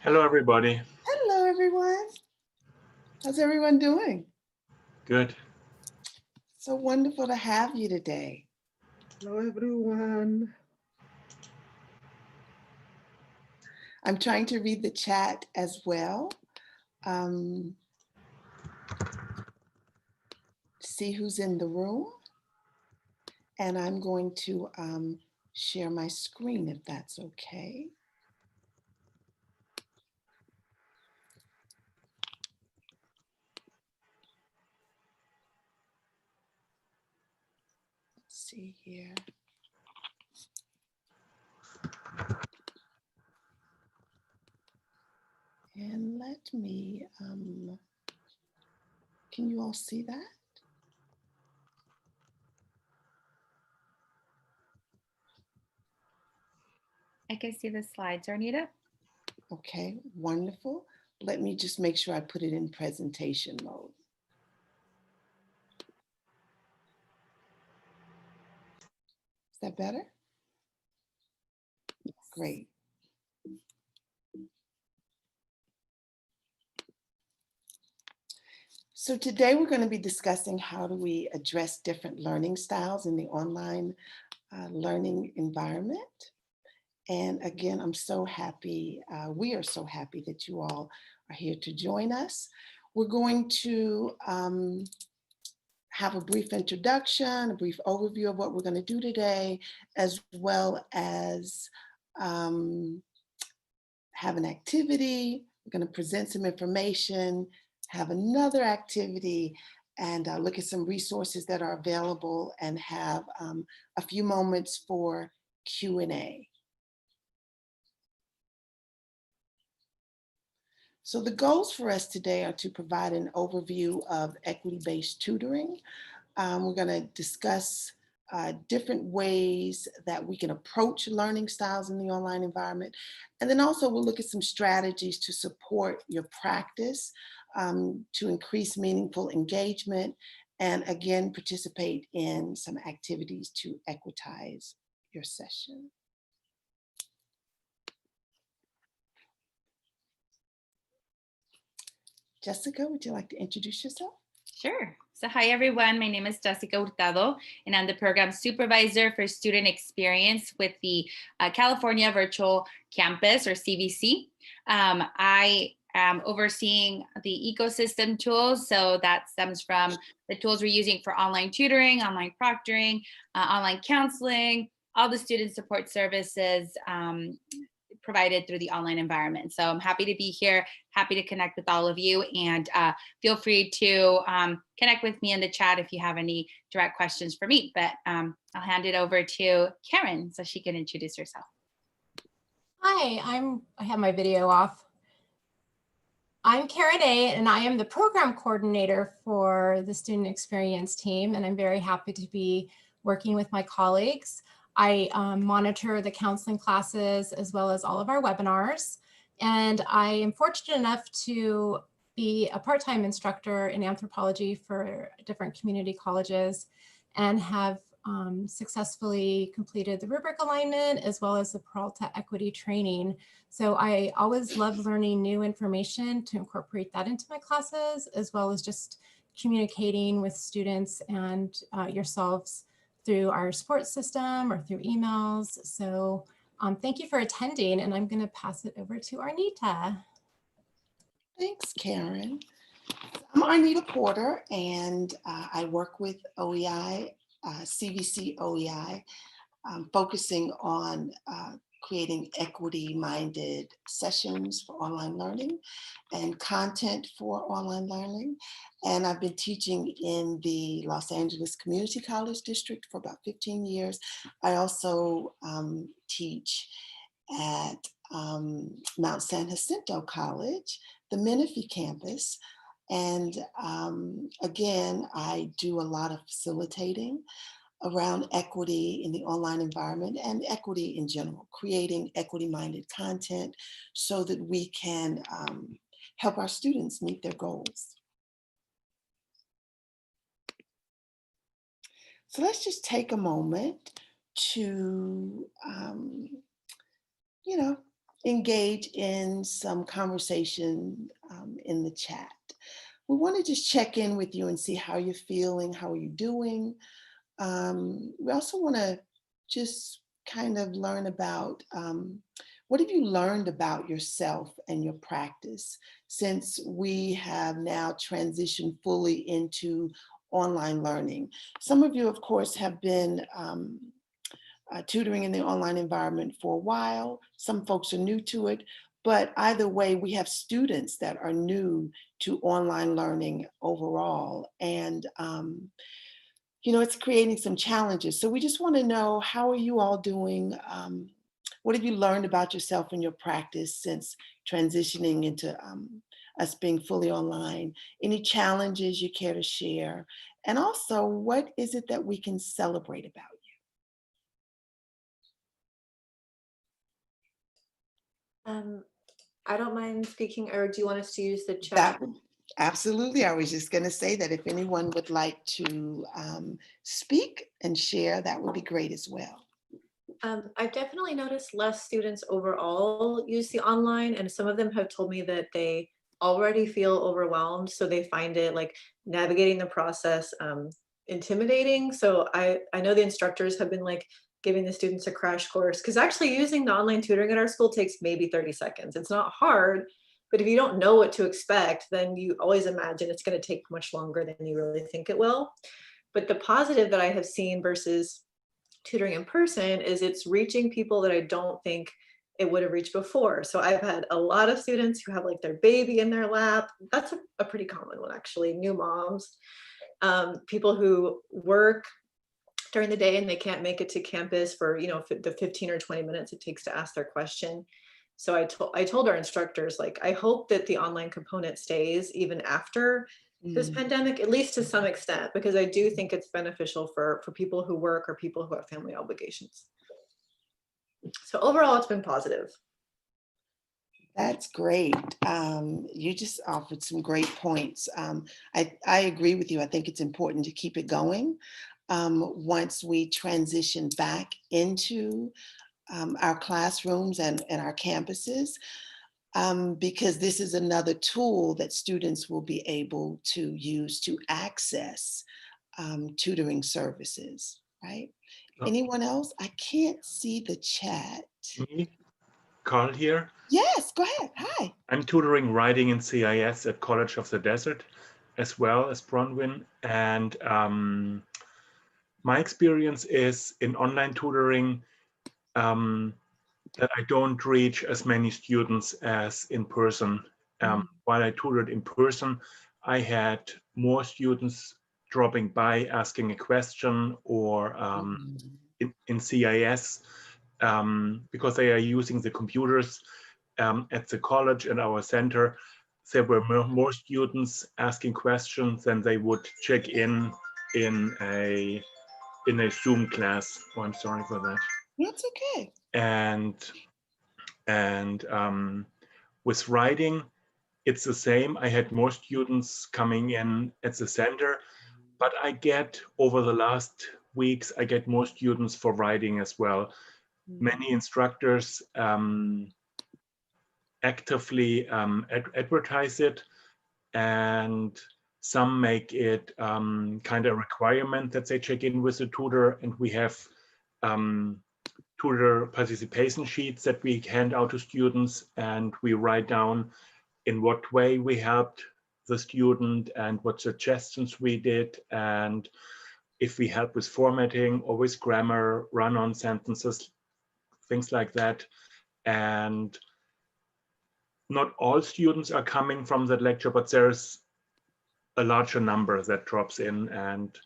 Hello, everybody. Hello, everyone. How's everyone doing? Good. So wonderful to have you today. Hello, everyone. I'm trying to read the chat as well. See who's in the room. And I'm going to share my screen if that's okay. Let's see here. And let me, can you all see that? I can see the slides, Arnita. Okay, wonderful. Let me just make sure I put it in presentation mode. Is that better? Great. So today we're going to be discussing how do we address different learning styles in the online learning environment. And again, I'm so happy, we are so happy that you all are here to join us. We're going to have a brief introduction, a brief overview of what we're going to do today, as well as have an activity. We're going to present some information, have another activity, and look at some resources that are available, and have a few moments for Q&A. So the goals for us today are to provide an overview of equity-based tutoring. We're going to discuss different ways that we can approach learning styles in the online environment. And then also we'll look at some strategies to support your practice, to increase meaningful engagement, and again, participate in some activities to equitize your session. Jessica, would you like to introduce yourself? Sure. So hi, everyone. My name is Jessica Hurtado, and I'm the program supervisor for student experience with the California Virtual Campus, or CVC. I am overseeing the ecosystem tools. So that stems from the tools we're using for online tutoring, online proctoring, online counseling, all the student support services provided through the online environment. So I'm happy to be here, happy to connect with all of you, and feel free to connect with me in the chat if you have any direct questions for me. But I'll hand it over to Karen so she can introduce herself. Hi, I have my video off. I'm Karen A, and I am the program coordinator for the student experience team, and I'm very happy to be working with my colleagues. I monitor the counseling classes as well as all of our webinars. And I am fortunate enough to be a part-time instructor in anthropology for different community colleges, and have successfully completed the rubric alignment as well as the Peralta equity training. So I always love learning new information to incorporate that into my classes, as well as just communicating with students and yourselves through our support system or through emails. So thank you for attending, and I'm going to pass it over to Arnita. Thanks, Karen. I'm Arnita Porter, and I work with OEI, CVC OEI, focusing on creating equity-minded sessions for online learning and content for online learning. And I've been teaching in the Los Angeles Community College District for about 15 years. I also teach at Mount San Jacinto College, the Menifee campus. And again, I do a lot of facilitating around equity in the online environment and equity in general, creating equity-minded content so that we can help our students meet their goals. So let's just take a moment to, engage in some conversation in the chat. We want to just check in with you and see how you're feeling, how are you doing. We also want to just kind of learn about what have you learned about yourself and your practice since we have now transitioned fully into online learning. Some of you, of course, have been tutoring in the online environment for a while. Some folks are new to it, but either way, we have students that are new to online learning overall. And it's creating some challenges. So we just want to know, how are you all doing? What have you learned about yourself and your practice since transitioning into us being fully online? Any challenges you care to share? And also, what is it that we can celebrate about you? I don't mind speaking, or do you want us to use the chat? That would, absolutely. I was just going to say that if anyone would like to speak and share, that would be great as well. I've definitely noticed less students overall use the online, and some of them have told me that they already feel overwhelmed, so they find it like navigating the process intimidating. So I know the instructors have been like giving the students a crash course, because actually using the online tutoring at our school takes maybe 30 seconds. It's not hard, but if you don't know what to expect, then you always imagine it's going to take much longer than you really think it will. But the positive that I have seen versus tutoring in person is it's reaching people that I don't think it would have reached before. So I've had a lot of students who have like their baby in their lap. That's a pretty common one, actually. New moms, people who work during the day and they can't make it to campus for the 15 or 20 minutes it takes to ask their question. So I told our instructors, like, I hope that the online component stays even after this pandemic, at least to some extent, because I do think it's beneficial for people who work or people who have family obligations. So overall, it's been positive. That's great. You just offered some great points. I agree with you. I think it's important to keep it going once we transition back into our classrooms and our campuses, because this is another tool that students will be able to use to access tutoring services, right? Oh. Anyone else? I can't see the chat. Me, Carl here. Yes, go ahead. Hi. I'm tutoring writing in CIS at College of the Desert, as well as Bronwyn. And my experience is in online tutoring that I don't reach as many students as in person. While I tutored in person, I had more students dropping by, asking a question, or in CIS, because they are using the computers at the college and our center, there were more students asking questions than they would check in a Zoom class. Oh, I'm sorry for that. That's okay. And with writing, it's the same. I had more students coming in at the center, but I get, over the last weeks, I get more students for writing as well. Many instructors actively advertise it, and some make it kind of a requirement that they check in with the tutor, and we have tutor participation sheets that we hand out to students, and we write down in what way we helped the student and what suggestions we did, and if we help with formatting or with grammar, run-on sentences, things like that. And not all students are coming from that lecture, but there's a larger number that drops in and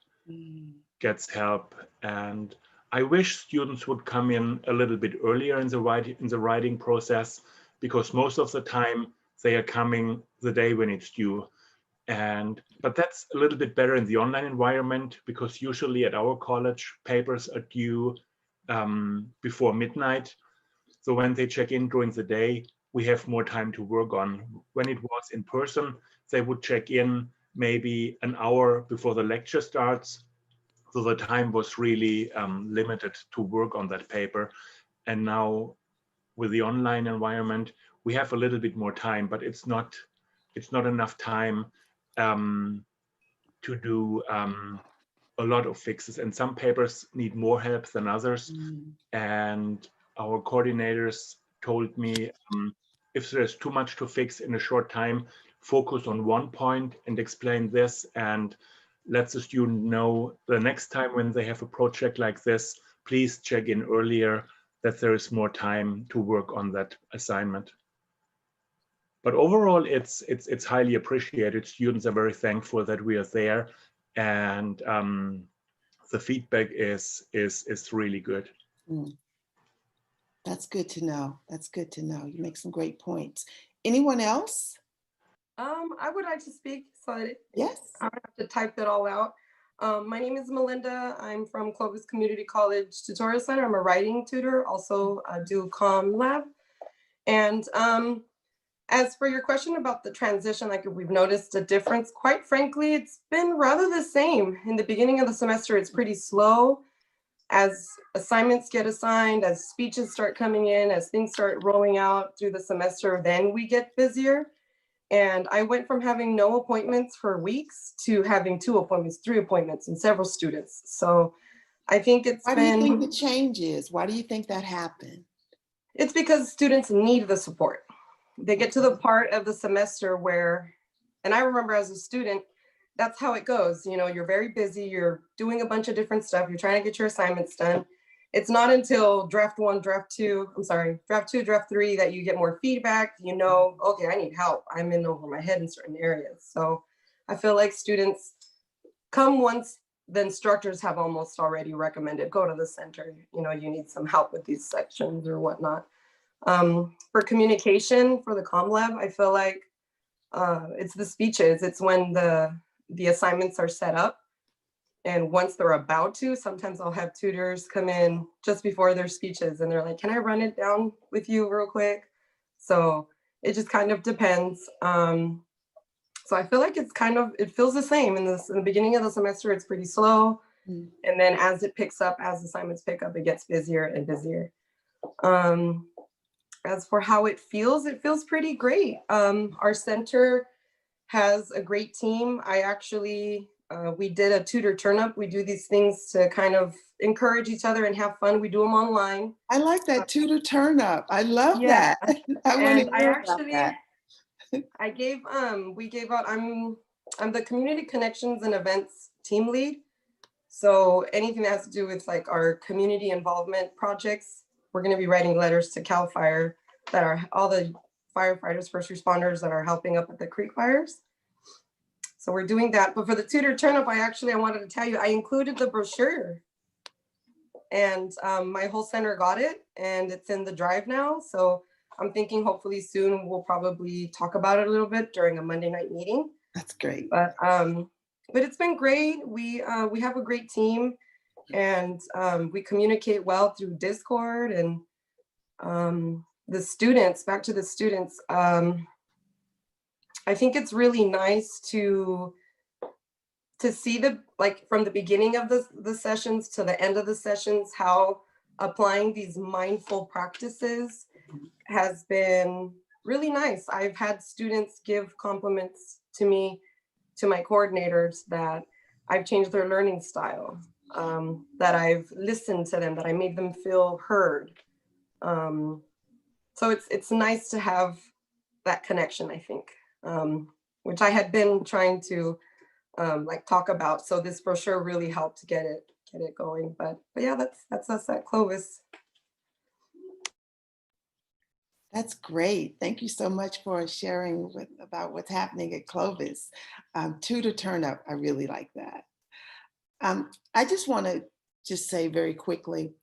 gets help. And I wish students would come in a little bit earlier in the writing process, because most of the time they are coming the day when it's due. But that's a little bit better in the online environment, because usually at our college, papers are due before midnight. So when they check in during the day, we have more time to work on. When it was in person, they would check in maybe an hour before the lecture starts. So the time was really limited to work on that paper. And now with the online environment, we have a little bit more time, but it's not enough time to do a lot of fixes. And some papers need more help than others. And our coordinators told me, if there's too much to fix in a short time, focus on one point and explain this, and let the student know the next time when they have a project like this, please check in earlier that there is more time to work on that assignment. But overall, it's highly appreciated. Students are very thankful that we are there, and the feedback is really good. That's good to know. That's good to know. You make some great points. Anyone else? I would like to speak, so Yes. I don't have to type that all out. My name is Melinda. I'm from Clovis Community College Tutorial Center. I'm a writing tutor, also do Comm Lab. And as for your question about the transition, like if we've noticed a difference, quite frankly, it's been rather the same. In the beginning of the semester, it's pretty slow. As assignments get assigned, as speeches start coming in, as things start rolling out through the semester, then we get busier. And I went from having no appointments for weeks to having 2 appointments, 3 appointments, and several students. So I think it's Why do you think the change is? Why do you think that happened? It's because students need the support. They get to the part of the semester where, and I remember as a student, that's how it goes. You know, you're very busy, you're doing a bunch of different stuff, you're trying to get your assignments done. It's not until draft 1, draft 2, draft 2, draft 3 that you get more feedback. You know, okay, I need help. I'm in over my head in certain areas. So I feel like students come once the instructors have almost already recommended, go to the center. You know, you need some help with these sections or whatnot. For communication, for the Comm Lab, I feel like it's the speeches. It's when the assignments are set up. And once they're about to, sometimes I'll have tutors come in just before their speeches and they're like, can I run it down with you real quick? So it just kind of depends. So I feel like it's it feels the same in the beginning of the semester, it's pretty slow. And then as it picks up, as assignments pick up, it gets busier and busier. As for how it feels pretty great. Our center has a great team. I actually, we did a tutor turn up. We do these things to kind of encourage each other and have fun. We do them online. I like that tutor turn up. I love Yeah. that. I want to hear about actually, that. we gave out, I'm the community connections and events team lead. So anything that has to do with like our community involvement projects, we're going to be writing letters to CAL FIRE that are all the firefighters, first responders that are helping up at the creek fires. So we're doing that. But for the tutor turn-up, I wanted to tell you, I included the brochure. And my whole center got it, and it's in the drive now. So I'm thinking hopefully soon we'll probably talk about it a little bit during a Monday night meeting. That's great. But it's been great. We have a great team, and we communicate well through Discord. And the students, back to the students, I think it's really nice to see from the beginning of the sessions to the end of the sessions, how applying these mindful practices has been really nice. I've had students give compliments to me, to my coordinators, that I've changed their learning style, that I've listened to them, that I made them feel heard. So it's nice to have that connection, I think, which I had been trying to talk about. So this brochure really helped get it going. But yeah, that's us at Clovis. That's great. Thank you so much for sharing about what's happening at Clovis. Tutor turn up, I really like that. I just want to say very quickly,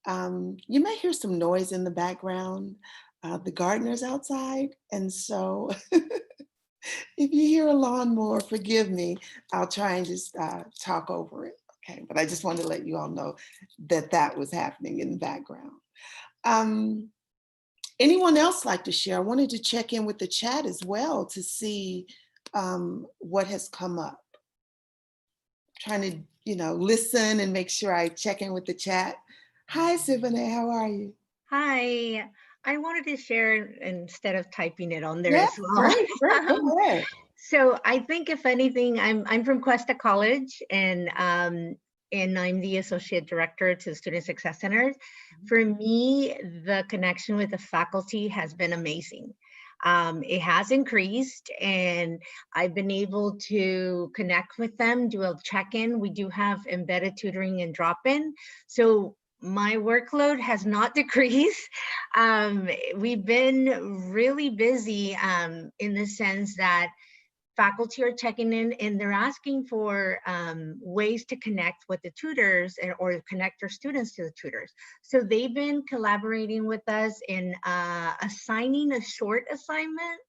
you may hear some noise in the background. The gardener's outside, and so if you hear a lawnmower, forgive me. I'll try and just talk over it. Okay, but I just wanted to let you all know that was happening in the background. Anyone else like to share? I wanted to check in with the chat as well to see what has come up. Trying to, listen and make sure I check in with the chat. Hi, Sivane, how are you? Hi, I wanted to share instead of typing it on there Yes, as well. great, great, go ahead. So I think if anything, I'm from Cuesta College, and I'm the associate director to Student Success Centers. For me, the connection with the faculty has been amazing. It has increased, and I've been able to connect with them, do a check-in. We do have embedded tutoring and drop-in. So my workload has not decreased. We've been really busy in the sense that faculty are checking in and they're asking for ways to connect with the tutors or connect their students to the tutors. So they've been collaborating with us in assigning a short assignment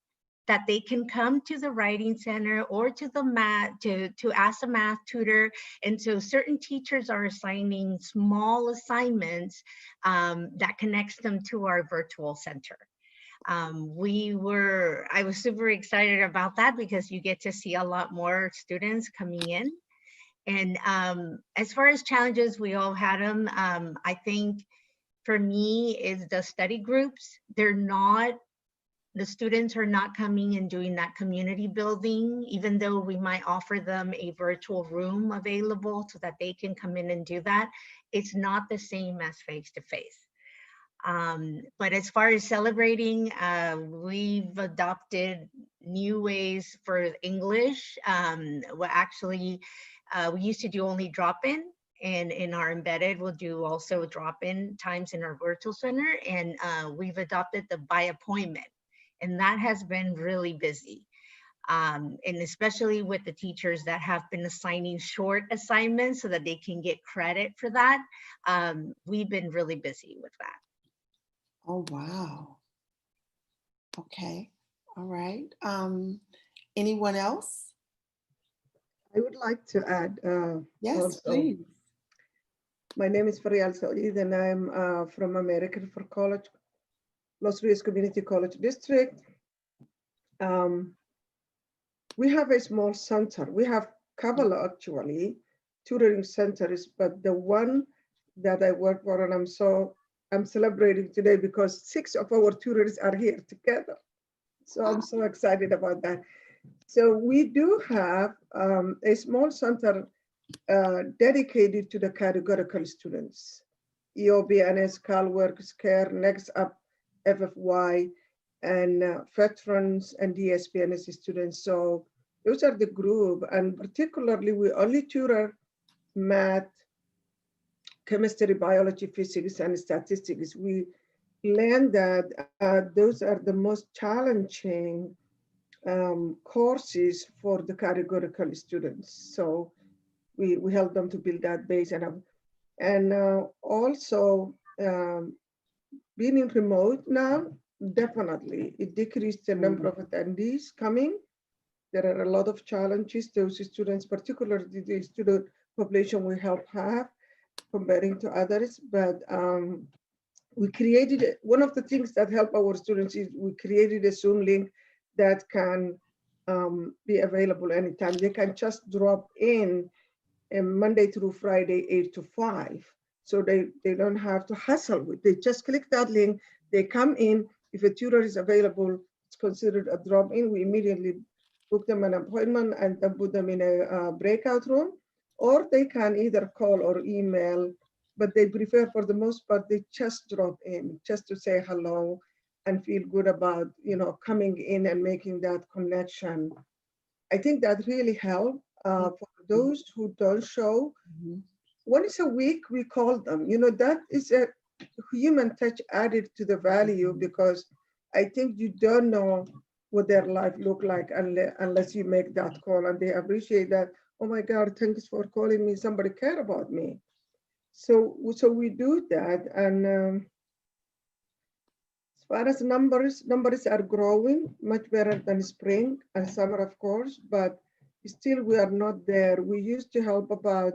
that they can come to the writing center or to the math to ask a math tutor. And so certain teachers are assigning small assignments that connects them to our virtual center. I was super excited about that because you get to see a lot more students coming in. And as far as challenges, we all had them. I think for me is the study groups. The students are not coming and doing that community building, even though we might offer them a virtual room available so that they can come in and do that. It's not the same as face-to-face. But as far as celebrating, we've adopted new ways for English. We used to do only drop-in, and in our embedded, we'll do also drop-in times in our virtual center, and we've adopted the by appointment, and that has been really busy. And especially with the teachers that have been assigning short assignments so that they can get credit for that, we've been really busy with that. Oh, wow. Okay, all right. Anyone else? I would like to add. Yes, also. please. My name is Farial Saeed, and I'm from American for College, Los Rios Community College District. We have a small center. We have a couple actually tutoring centers, but the one that I work for, and I'm celebrating today because 6 of our tutors are here together. So I'm so excited about that. So we do have a small center dedicated to the categorical students, EOB, NS, CalWork, SCARE, Next Up, FFY, and veterans and DSPNS students. So those are the group, and particularly we only tutor math, chemistry, biology, physics, and statistics. We learned that those are the most challenging courses for the categorical students. So we help them to build that base. And also being in remote now, definitely it decreased the number of attendees coming. There are a lot of challenges those students, particularly the student population we help have, comparing to others, but we created, one of the things that help our students is we created a Zoom link that can be available anytime. They can just drop in Monday through Friday, 8 to 5. So they don't have to hustle with, they just click that link, they come in, if a tutor is available, it's considered a drop in, we immediately book them an appointment and then put them in a breakout room, or they can either call or email, but they prefer for the most part, they just drop in just to say hello and feel good about, coming in and making that connection. I think that really helped for those who don't show. Once a week, we call them, that is a human touch added to the value, because I think you don't know what their life look like unless you make that call, and they appreciate that. Oh my God, thanks for calling me. Somebody care about me. So we do that. And as far as numbers are growing much better than spring and summer, of course, but still we are not there. We used to help about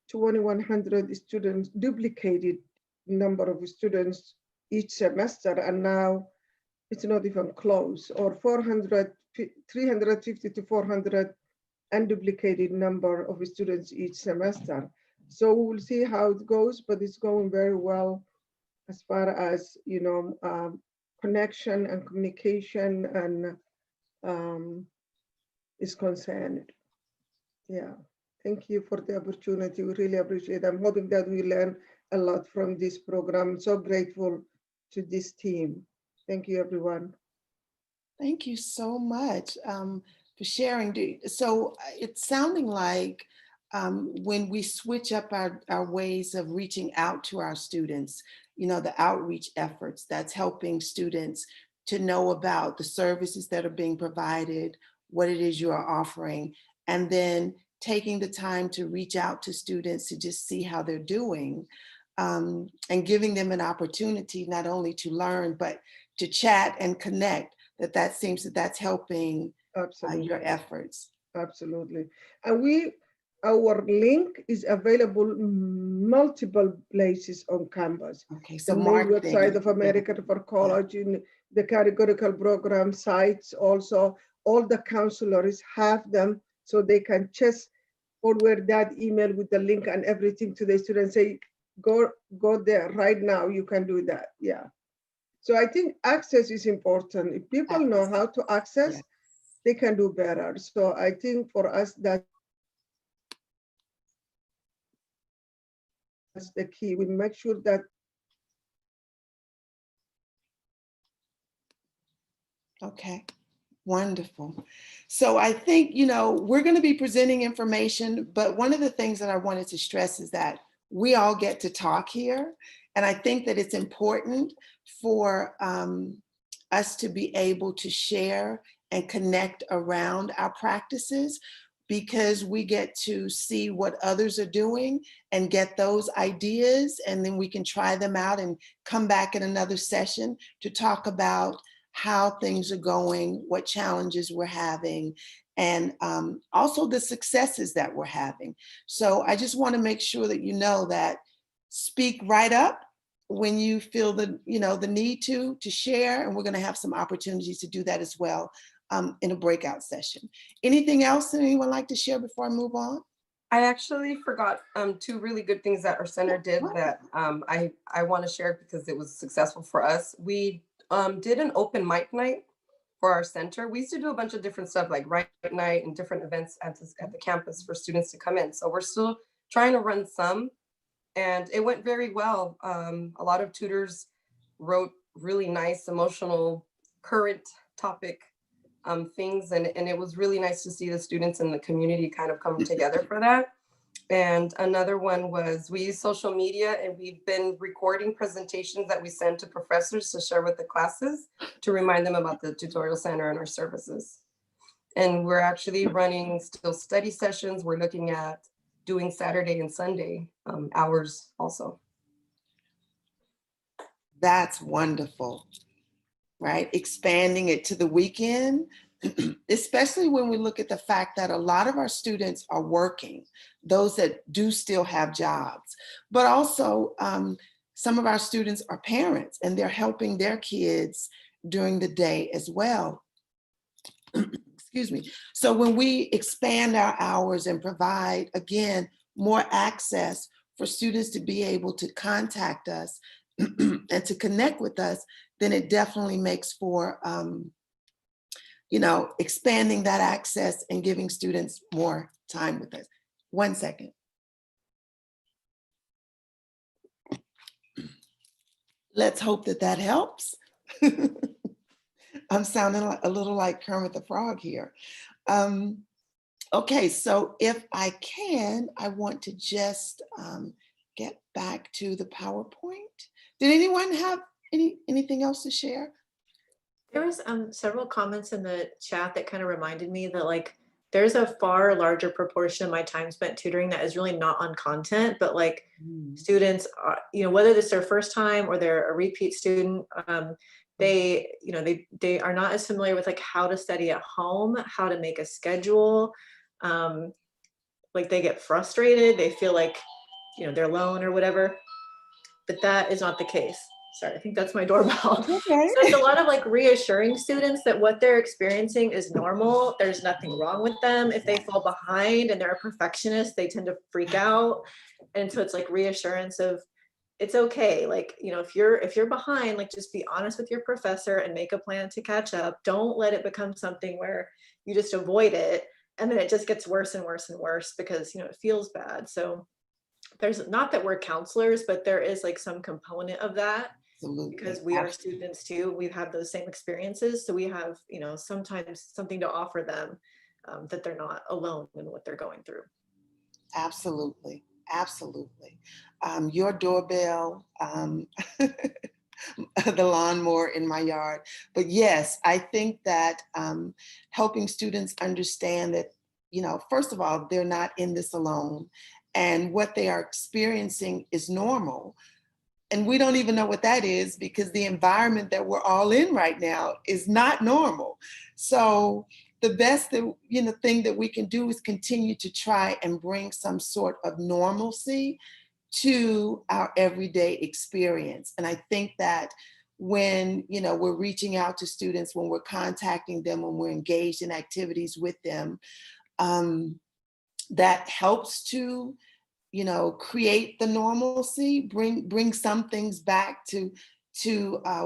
2,100 students, duplicated number of students each semester, and now it's not even close, or 350 to 400 unduplicated number of students each semester. So we'll see how it goes, but it's going very well. as far as, connection and communication and is concerned. Yeah, thank you for the opportunity. We really appreciate it. I'm hoping that we learn a lot from this program. I'm so grateful to this team. Thank you, everyone. Thank you so much for sharing. So it's sounding like when we switch up our ways of reaching out to our students, the outreach efforts, that's helping students to know about the services that are being provided, what it is you are offering, and then taking the time to reach out to students to just see how they're doing, and giving them an opportunity not only to learn, but to chat and connect, that seems that's helping your efforts. Absolutely. And our link is available multiple places on campus. Okay, so the main marketing, website of American for College, in the categorical program sites, also all the counselors have them, so they can just forward that email with the link and everything to the students, say, go there right now, you can do that. Yeah. So I think access is important. If people know how to access, they can do better. So I think for us, that's the key. We make sure that. Okay, wonderful. So I think, we're going to be presenting information, but one of the things that I wanted to stress is that we all get to talk here. And I think that it's important for us to be able to share and connect around our practices, because we get to see what others are doing and get those ideas, and then we can try them out and come back in another session to talk about how things are going, what challenges we're having, and also the successes that we're having. So I just want to make sure that you know that speak right up when you feel the need to share, and we're going to have some opportunities to do that as well in a breakout session. Anything else that anyone like to share before I move on? I actually forgot two really good things that our center did that I want to share because it was successful for us. We did an open mic night for our center. We used to do a bunch of different stuff like write night and different events at the campus for students to come in. So we're still trying to run some, and it went very well. A lot of tutors wrote really nice, emotional, current topic things, and it was really nice to see the students in the community kind of come together for that. And another one was we use social media, and we've been recording presentations that we send to professors to share with the classes to remind them about the tutorial center and our services. And we're actually running still study sessions. We're looking at doing Saturday and Sunday hours also. That's wonderful, right? Expanding it to the weekend, especially when we look at the fact that a lot of our students are working, those that do still have jobs, but also some of our students are parents and they're helping their kids during the day as well. Excuse me. So when we expand our hours and provide, again, more access for students to be able to contact us and to connect with us, then it definitely makes for, expanding that access and giving students more time with us. 1 second. Let's hope that helps. I'm sounding a little like Kermit the Frog here. Okay, so if I can, I want to just get back to the PowerPoint. Did anyone have anything else to share? There was several comments in the chat that kind of reminded me that there's a far larger proportion of my time spent tutoring that is really not on content, but students, whether this is their first time or they're a repeat student, they are not as familiar with how to study at home, how to make a schedule. They get frustrated, they feel like they're alone or whatever, but that is not the case. Sorry, I think that's my doorbell. Okay. So it's a lot of reassuring students that what they're experiencing is normal. There's nothing wrong with them. If they fall behind and they're a perfectionist, they tend to freak out. And so it's reassurance of, it's okay. Like, you know, if you're behind, like just be honest with your professor and make a plan to catch up. Don't let it become something where you just avoid it and then it just gets worse and worse and worse because, you know, it feels bad. So there's not that we're counselors, but there is like some component of that Absolutely. because we are students too. We've had those same experiences. So we have, you know, sometimes something to offer them that they're not alone in what they're going through. Absolutely. Absolutely. Your doorbell, the lawnmower in my yard. But yes, I think that helping students understand that, you know, first of all, they're not in this alone and what they are experiencing is normal. And we don't even know what that is because the environment that we're all in right now is not normal. So the best that, you know, thing that we can do is continue to try and bring some sort of normalcy to our everyday experience. And I think that when, you know, we're reaching out to students, when we're contacting them, when we're engaged in activities with them, that helps to, you know, create the normalcy, bring some things back to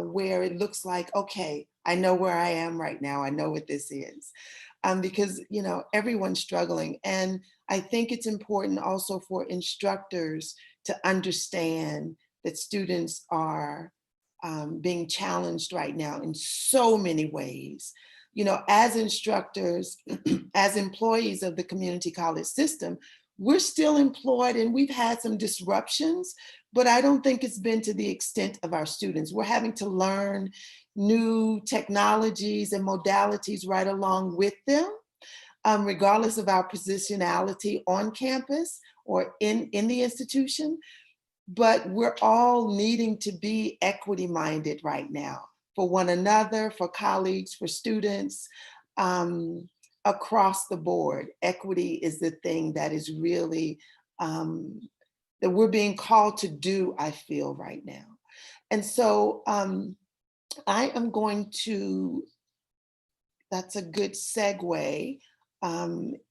where it looks like, okay, I know where I am right now. I know what this is. Because, you know, everyone's struggling. And I think it's important also for instructors to understand that students are being challenged right now in so many ways. You know, as instructors, as employees of the community college system, we're still employed and we've had some disruptions, but I don't think it's been to the extent of our students. We're having to learn new technologies and modalities right along with them, regardless of our positionality on campus or in the institution. But we're all needing to be equity minded right now for one another, for colleagues, for students, across the board. Equity is the thing that is really, that we're being called to do, I feel right now. And so I am going to, that's a good segue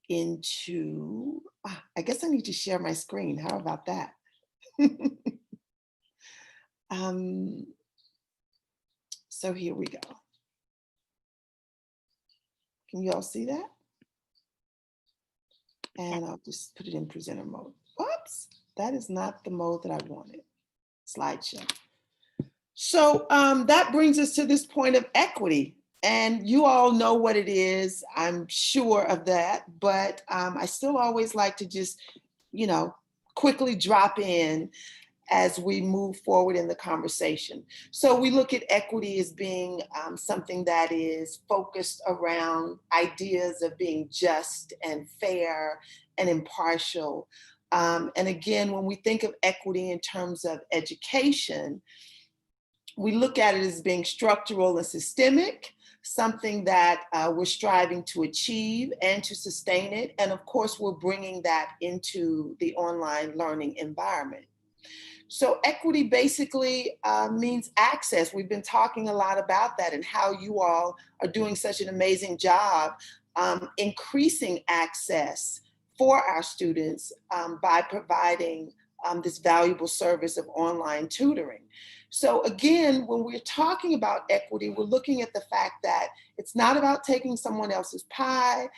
into, I guess I need to share my screen. How about that? So here we go. Can you all see that? And I'll just put it in presenter mode. Oops, that is not the mode that I wanted. Slideshow. So that brings us to this point of equity. And you all know what it is, I'm sure of that, but I still always like to just, you know, quickly drop in as we move forward in the conversation. So we look at equity as being something that is focused around ideas of being just and fair and impartial. And again, when we think of equity in terms of education, we look at it as being structural and systemic, something that we're striving to achieve and to sustain it. And of course, we're bringing that into the online learning environment. So equity basically means access. We've been talking a lot about that and how you all are doing such an amazing job increasing access for our students by providing this valuable service of online tutoring. So again, when we're talking about equity, we're looking at the fact that it's not about taking someone else's pie,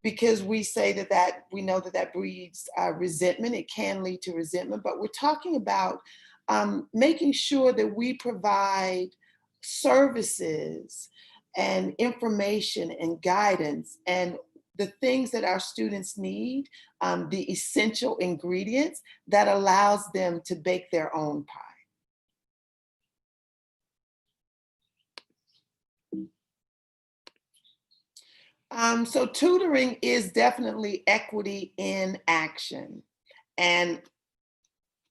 because we say that we know that breeds resentment. It can lead to resentment, but we're talking about making sure that we provide services and information and guidance and the things that our students need, the essential ingredients that allows them to bake their own pie. So tutoring is definitely equity in action. And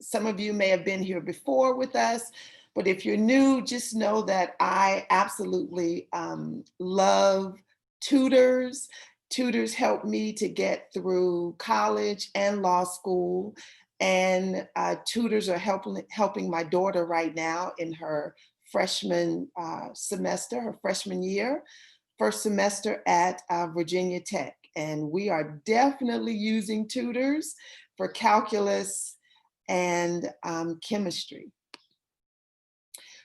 some of you may have been here before with us, but if you're new, just know that I absolutely love tutors. Tutors help me to get through college and law school. And tutors are helping my daughter right now in her freshman semester, her freshman year. First semester at Virginia Tech. And we are definitely using tutors for calculus and chemistry.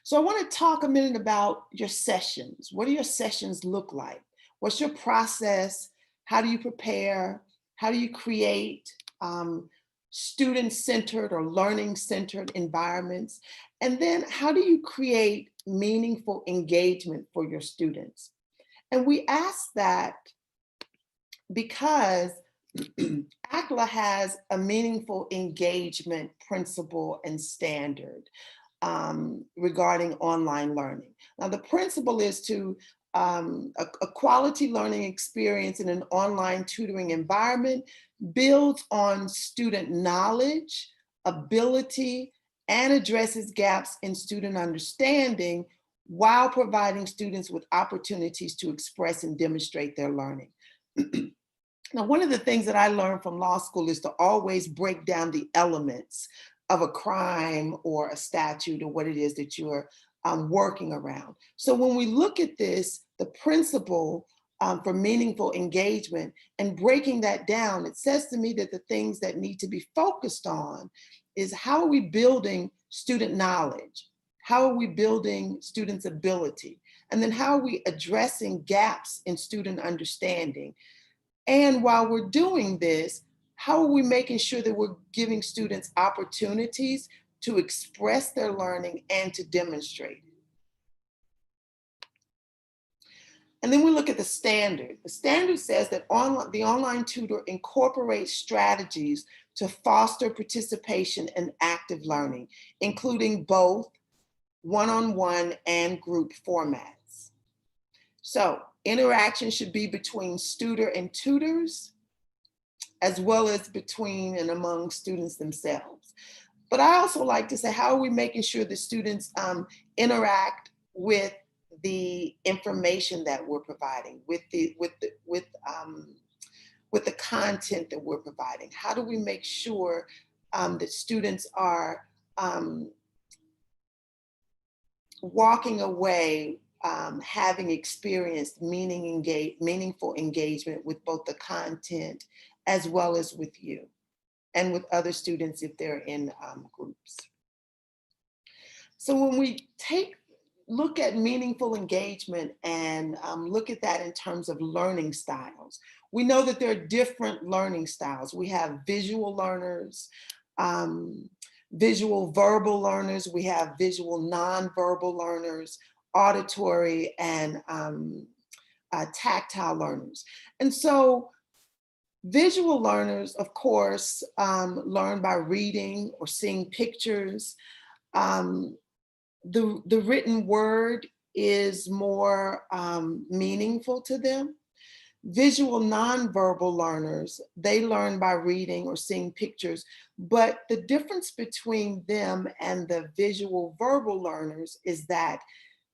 So I want to talk a minute about your sessions. What do your sessions look like? What's your process? How do you prepare? How do you create student-centered or learning-centered environments? And then how do you create meaningful engagement for your students? And we ask that because ACLA has a meaningful engagement principle and standard regarding online learning. Now, the principle is to a quality learning experience in an online tutoring environment builds on student knowledge, ability, and addresses gaps in student understanding while providing students with opportunities to express and demonstrate their learning. Now, one of the things that I learned from law school is to always break down the elements of a crime or a statute or what it is that you're working around. So when we look at this, the principle for meaningful engagement and breaking that down, it says to me that the things that need to be focused on is how are we building student knowledge? How are we building students' ability? And then how are we addressing gaps in student understanding? And while we're doing this, how are we making sure that we're giving students opportunities to express their learning and to demonstrate it? And then we look at the standard. The standard says that the online tutor incorporates strategies to foster participation and active learning, including both one-on-one and group formats. So interaction should be between student and tutors, as well as between and among students themselves. But I also like to say, how are we making sure the students interact with the information that we're providing, with the content that we're providing? How do we make sure that students are walking away having experienced meaningful engagement with both the content as well as with you and with other students if they're in groups? So when we look at meaningful engagement and look at that in terms of learning styles, we know that there are different learning styles. We have visual learners, visual verbal learners, we have visual nonverbal learners, auditory and tactile learners. And so visual learners, of course, learn by reading or seeing pictures. The written word is more meaningful to them. Visual nonverbal learners, they learn by reading or seeing pictures, but the difference between them and the visual verbal learners is that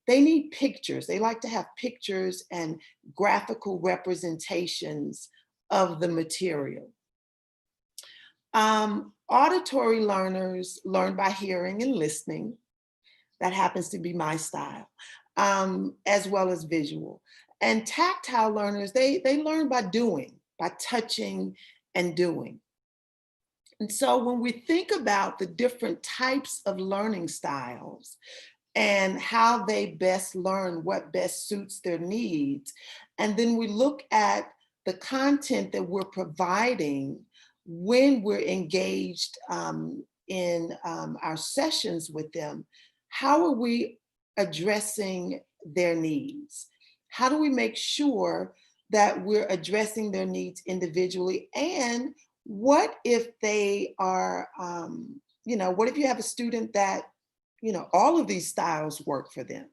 they need pictures. They like to have pictures and graphical representations of the material. Auditory learners learn by hearing and listening. That happens to be my style, as well as visual. And tactile learners, they learn by doing, by touching and doing. And so when we think about the different types of learning styles and how they best learn what best suits their needs, and then we look at the content that we're providing when we're engaged in our sessions with them, how are we addressing their needs? How do we make sure that we're addressing their needs individually? And what if they are, what if you have a student that, all of these styles work for them?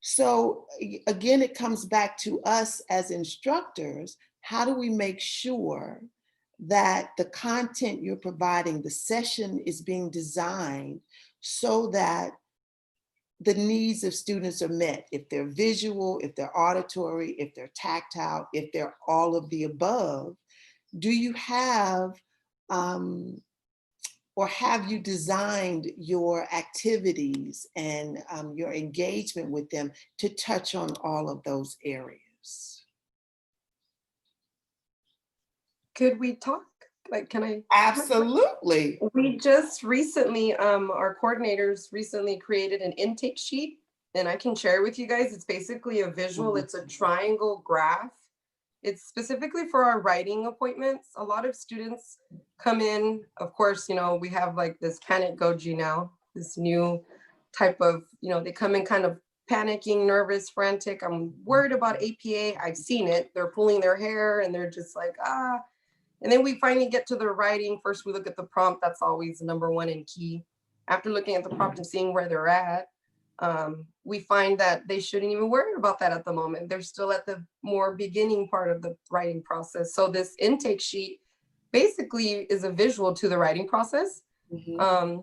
So again, it comes back to us as instructors. How do we make sure that the content you're providing, the session is being designed so that the needs of students are met? If they're visual, if they're auditory, if they're tactile, if they're all of the above, do you have, or have you designed your activities and your engagement with them to touch on all of those areas? Could we talk Like, can I? Absolutely. We just recently, our coordinators recently created an intake sheet, and I can share it with you guys. It's basically a visual, it's a triangle graph. It's specifically for our writing appointments. A lot of students come in, of course, you know, we have like this panic goji now, this new type of, you know, they come in kind of panicking, nervous, frantic. I'm worried about APA. I've seen it. They're pulling their hair and they're just like, ah. And then we finally get to the writing. First, we look at the prompt. That's always number one and key. After looking at the prompt and seeing where they're at, we find that they shouldn't even worry about that at the moment. They're still at the more beginning part of the writing process. So this intake sheet basically is a visual to the writing process. And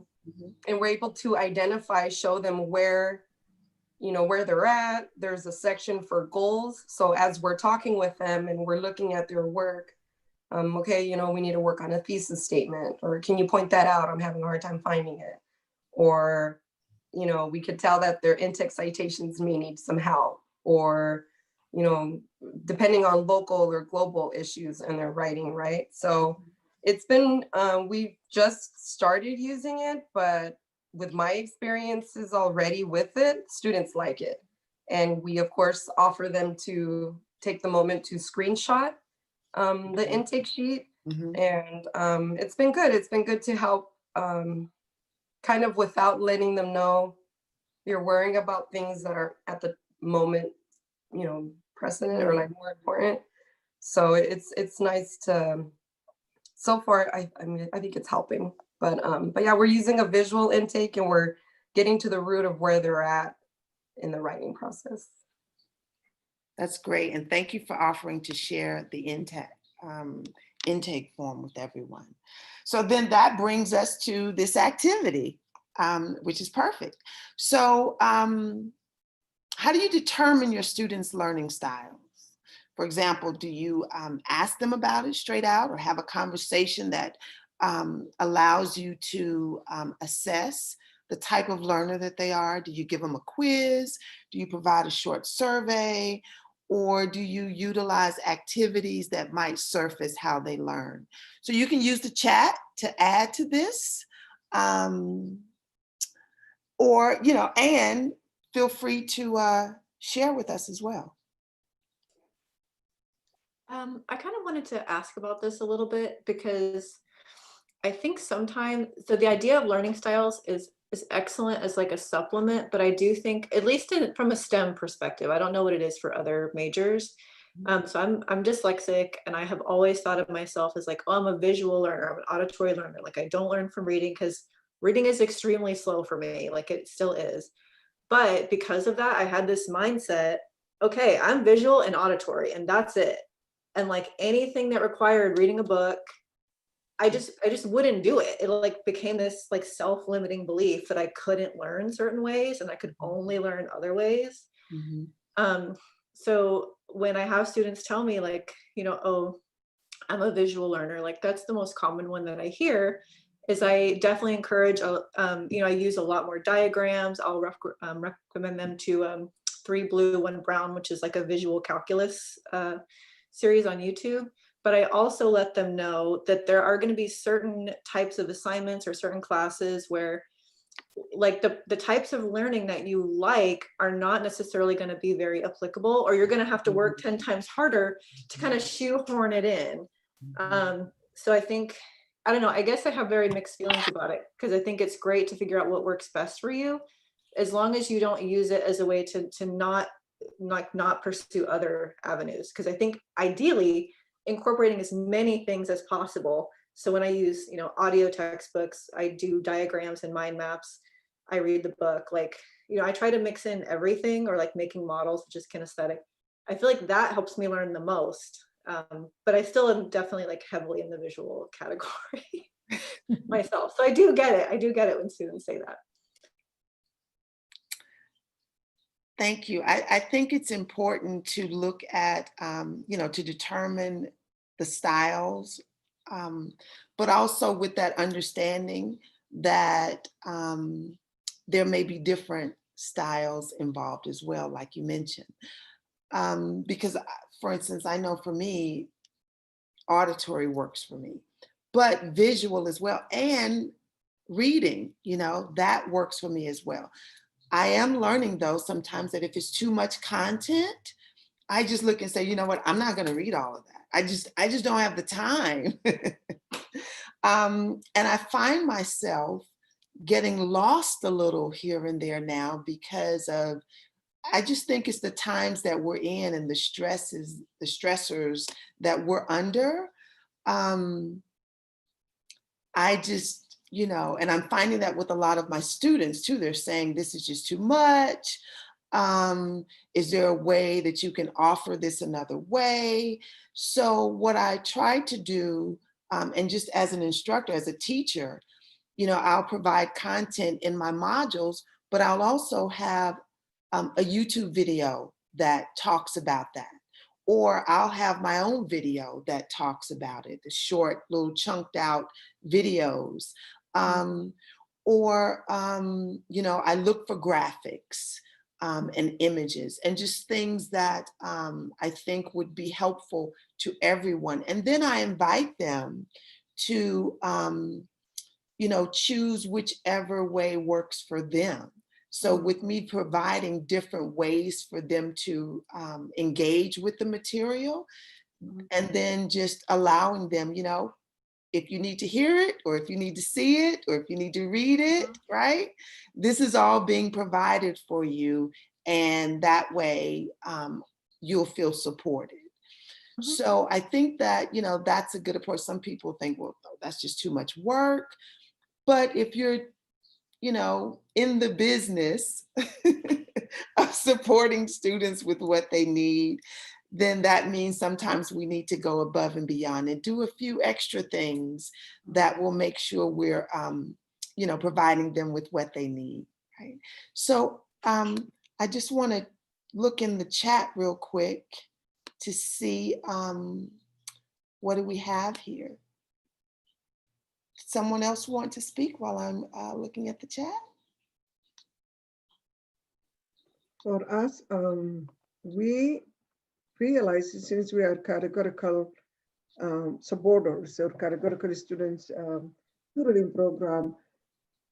we're able to identify, show them where, you know, where they're at. There's a section for goals. So as we're talking with them and we're looking at their work, okay, you know, we need to work on a thesis statement, or can you point that out? I'm having a hard time finding it. Or, you know, we could tell that their in-text citations may need some help, or, you know, depending on local or global issues in their writing, right? So it's been, we've just started using it, but with my experiences already with it, students like it. And we, of course, offer them to take the moment to screenshot the intake sheet. And it's been good. It's been good to help kind of without letting them know you're worrying about things that are at the moment, you know, precedent or like more important. So it's nice to, so far, I mean, I think it's helping, but yeah, we're using a visual intake and we're getting to the root of where they're at in the writing process. That's great. And thank you for offering to share the intake form with everyone. So then that brings us to this activity, which is perfect. So how do you determine your students' learning styles? For example, do you ask them about it straight out, or have a conversation that allows you to assess the type of learner that they are? Do you give them a quiz? Do you provide a short survey? Or do you utilize activities that might surface how they learn? So you can use the chat to add to this. Or, you know, and feel free to share with us as well. I kind of wanted to ask about this a little bit, because I think sometimes, so the idea of learning styles is excellent as like a supplement, but I do think, at least from a STEM perspective, I don't know what it is for other majors. So I'm dyslexic, and I have always thought of myself as like, oh, I'm a visual learner, I'm an auditory learner. Like, I don't learn from reading because reading is extremely slow for me, like it still is. But because of that, I had this mindset, okay, I'm visual and auditory, and that's it. And like anything that required reading a book, I just wouldn't do it. It like became this like self-limiting belief that I couldn't learn certain ways and I could only learn other ways. So when I have students tell me like, you know, oh, I'm a visual learner, like that's the most common one that I hear, is I definitely encourage, you know, I use a lot more diagrams. I'll recommend them to 3 Blue, 1 Brown, which is like a visual calculus series on YouTube. But I also let them know that there are going to be certain types of assignments or certain classes where like the types of learning that you like are not necessarily going to be very applicable, or you're going to have to work 10 times harder to kind of shoehorn it in. So I think, I don't know, I guess I have very mixed feelings about it, because I think it's great to figure out what works best for you, as long as you don't use it as a way to not pursue other avenues. Because I think ideally incorporating as many things as possible. So when I use, you know, audio textbooks, I do diagrams and mind maps, I read the book, like, you know, I try to mix in everything, or like making models, which is kinesthetic. I feel like that helps me learn the most. But I still am definitely like heavily in the visual category myself. So I do get it when students say that. Thank you. I think it's important to look at, you know, to determine the styles, but also with that understanding that there may be different styles involved as well, like you mentioned. Because, for instance, I know for me, auditory works for me, but visual as well, and reading, that works for me as well. I am learning though sometimes that if it's too much content, I just look and say, you know what, I'm not going to read all of that. I just don't have the time. And I find myself getting lost a little here and there now because of, I just think it's the times that we're in and the stressors that we're under. I just, and I'm finding that with a lot of my students too, they're saying this is just too much. Is there a way that you can offer this another way? So what I try to do, and just as an instructor, as a teacher, I'll provide content in my modules, but I'll also have a YouTube video that talks about that. Or I'll have my own video that talks about it, the short little chunked out videos. Or, I look for graphics and images and just things that I think would be helpful to everyone. And then I invite them to, choose whichever way works for them. So with me providing different ways for them to engage with the material, and then just allowing them, if you need to hear it, or if you need to see it, or if you need to read it, right? This is all being provided for you. And that way you'll feel supported. So I think that, that's a good approach. Some people think, well, that's just too much work. But if you're in the business of supporting students with what they need, then that means sometimes we need to go above and beyond and do a few extra things that will make sure we're, providing them with what they need, right? So I just want to look in the chat real quick to see what do we have here. Someone else want to speak while I'm looking at the chat? For us, we realize since we are categorical supporters or categorical students tutoring program,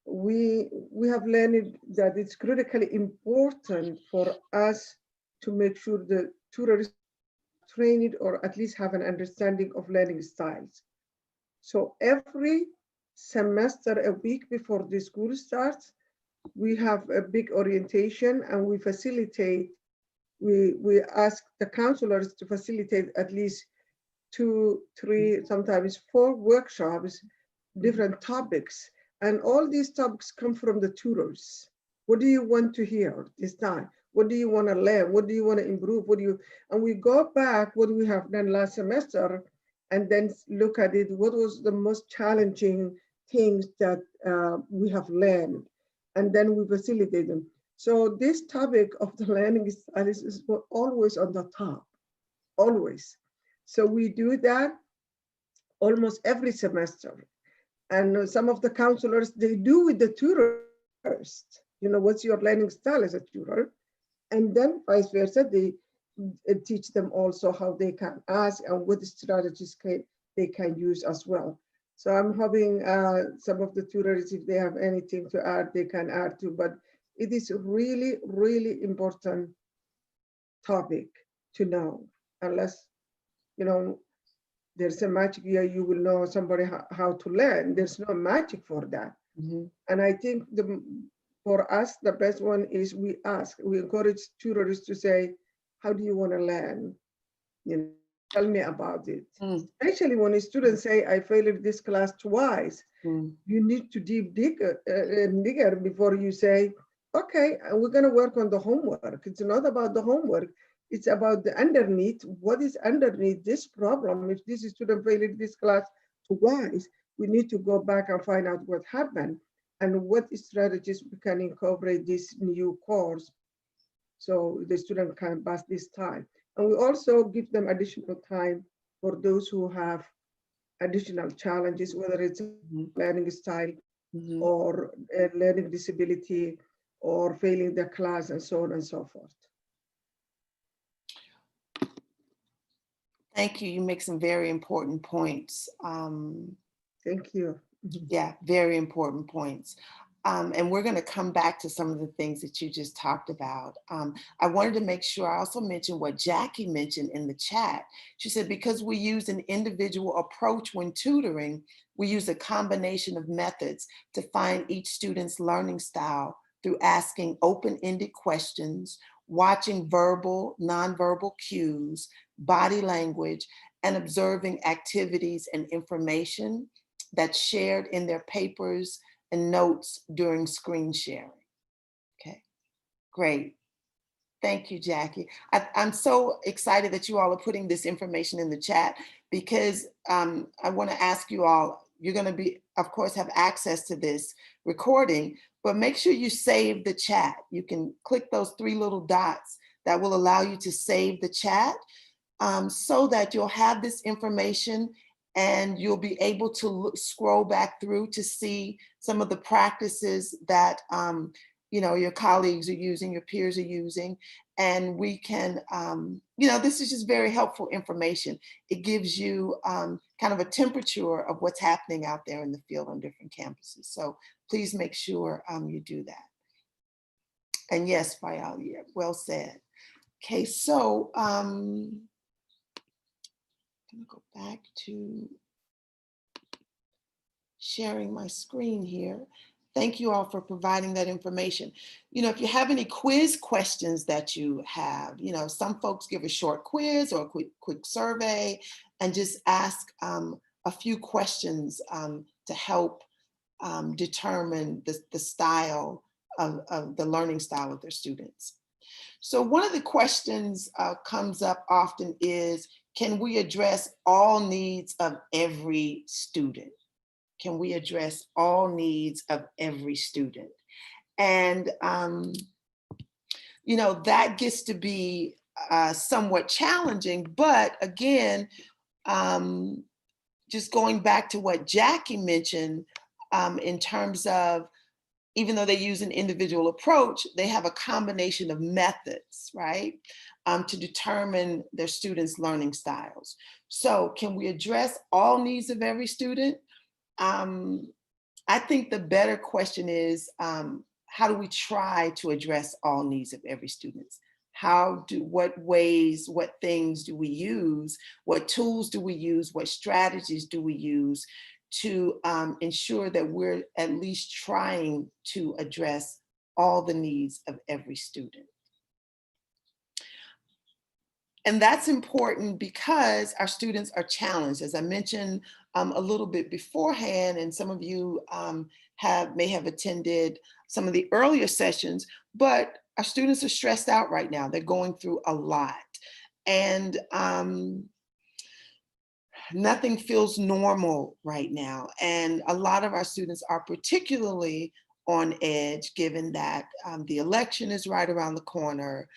we have learned that it's critically important for us to make sure the tutors trained or at least have an understanding of learning styles. So every semester, a week before the school starts, we have a big orientation and we facilitate, we ask the counselors to facilitate at least 2, 3, sometimes 4 workshops, different topics. And all these topics come from the tutors. What do you want to hear this time? What do you want to learn? What do you want to improve? And we go back what we have done last semester and then look at it. What was the most challenging things that we have learned? And then we facilitate them. So this topic of the learning styles is always on the top, always. So we do that almost every semester. And some of the counselors, they do with the tutors first. What's your learning style as a tutor? And then vice versa, they teach them also how they can ask and what strategies they can use as well. So I'm hoping some of the tutors, if they have anything to add, they can add to, but it is really, really important topic to know. Unless, there's a magic here, you will know somebody how to learn. There's no magic for that. And I think for us, the best one is we encourage tutors to say, how do you want to learn? Tell me about it. Especially when a student say, I failed this class twice, you need to digger before you say, okay, we're going to work on the homework. It's not about the homework. It's about the underneath. What is underneath this problem? If this student failed this class twice, we need to go back and find out what happened and what strategies we can incorporate this new course so the student can pass this time. And we also give them additional time for those who have additional challenges, whether it's learning style or a learning disability or failing the class and so on and so forth. Thank you. You make some very important points. Thank you. Mhm. Yeah, very important points. And we're going to come back to some of the things that you just talked about. I wanted to make sure I also mentioned what Jackie mentioned in the chat. She said, because we use an individual approach when tutoring, we use a combination of methods to find each student's learning style through asking open-ended questions, watching verbal, nonverbal cues, body language, and observing activities and information that's shared in their papers and notes during screen sharing. Okay, great. Thank you, Jackie. I'm so excited that you all are putting this information in the chat because I want to ask you all, you're going to be, of course, have access to this recording, but make sure you save the chat. You can click those 3 little dots that will allow you to save the chat so that you'll have this information and you'll be able to scroll back through to see some of the practices that you know, your colleagues are using, your peers are using, and we can, you know, this is just very helpful information. It gives you kind of a temperature of what's happening out there in the field on different campuses. So please make sure you do that. And yes, Fayal, yeah, well said. Okay, so I'm gonna go back to sharing my screen here. Thank you all for providing that information. You know, if you have any quiz questions that you have, you know, some folks give a short quiz or a quick survey and just ask a few questions to help determine the style of the learning style of their students. So one of the questions comes up often is, can we address all needs of every student? Can we address all needs of every student? And, you know, that gets to be somewhat challenging, but again, just going back to what Jackie mentioned in terms of, even though they use an individual approach, they have a combination of methods, right? To determine their students' learning styles. So can we address all needs of every student? I think the better question is, how do we try to address all needs of every student? What ways, what things do we use? What tools do we use? What strategies do we use to ensure that we're at least trying to address all the needs of every student? And that's important because our students are challenged. As I mentioned a little bit beforehand, and some of you may have attended some of the earlier sessions, but our students are stressed out right now. They're going through a lot. And nothing feels normal right now. And a lot of our students are particularly on edge, given that the election is right around the corner.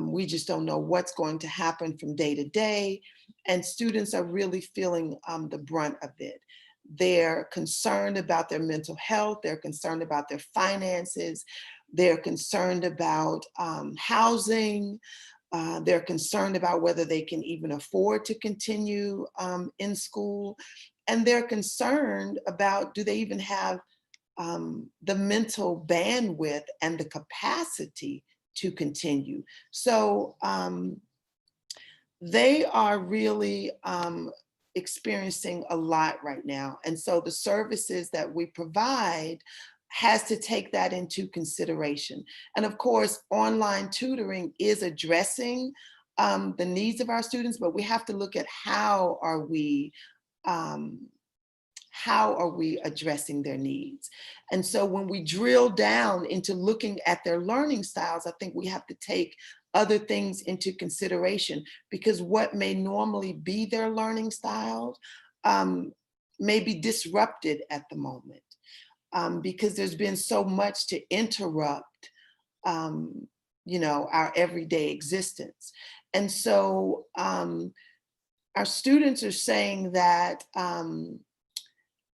We just don't know what's going to happen from day to day. And students are really feeling the brunt of it. They're concerned about their mental health. They're concerned about their finances. They're concerned about housing. They're concerned about whether they can even afford to continue in school. And they're concerned about, do they even have the mental bandwidth and the capacity to continue. So they are really experiencing a lot right now. And so the services that we provide has to take that into consideration. And of course, online tutoring is addressing the needs of our students, but we have to look at how are we addressing their needs? And so when we drill down into looking at their learning styles, I think we have to take other things into consideration, because what may normally be their learning styles may be disrupted at the moment because there's been so much to interrupt you know, our everyday existence. And so our students are saying that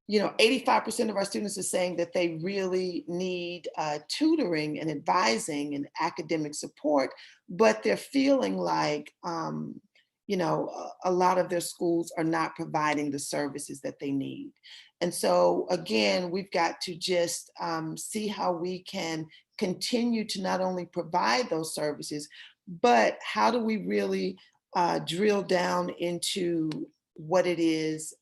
you know, 85% of our students are saying that they really need tutoring and advising and academic support, but they're feeling like, a lot of their schools are not providing the services that they need. And so again, we've got to just see how we can continue to not only provide those services, but how do we really drill down into what it is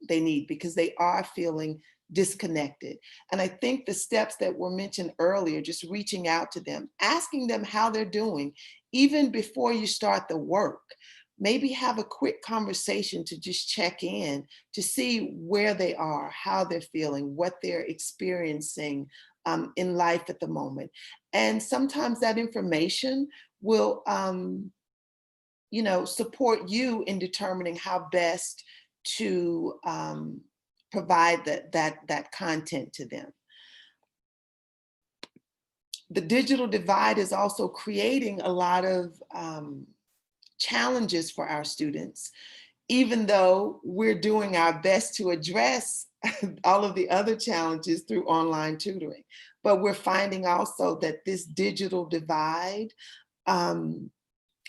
they need, because they are feeling disconnected. And I think the steps that were mentioned earlier, just reaching out to them, asking them how they're doing, even before you start the work, maybe have a quick conversation to just check in to see where they are, how they're feeling, what they're experiencing in life at the moment. And sometimes that information will support you in determining how best to provide that content to them. The digital divide is also creating a lot of challenges for our students, even though we're doing our best to address all of the other challenges through online tutoring. But we're finding also that this digital divide,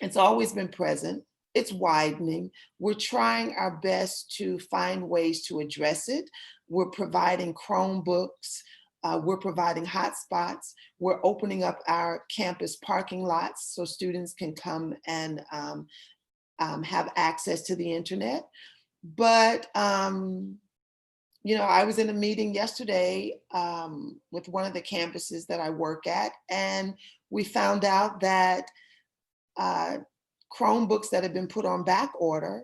it's always been present. It's widening. We're trying our best to find ways to address it. We're providing Chromebooks. We're providing hotspots. We're opening up our campus parking lots so students can come and have access to the internet. But, I was in a meeting yesterday with one of the campuses that I work at, and we found out that Chromebooks that have been put on back order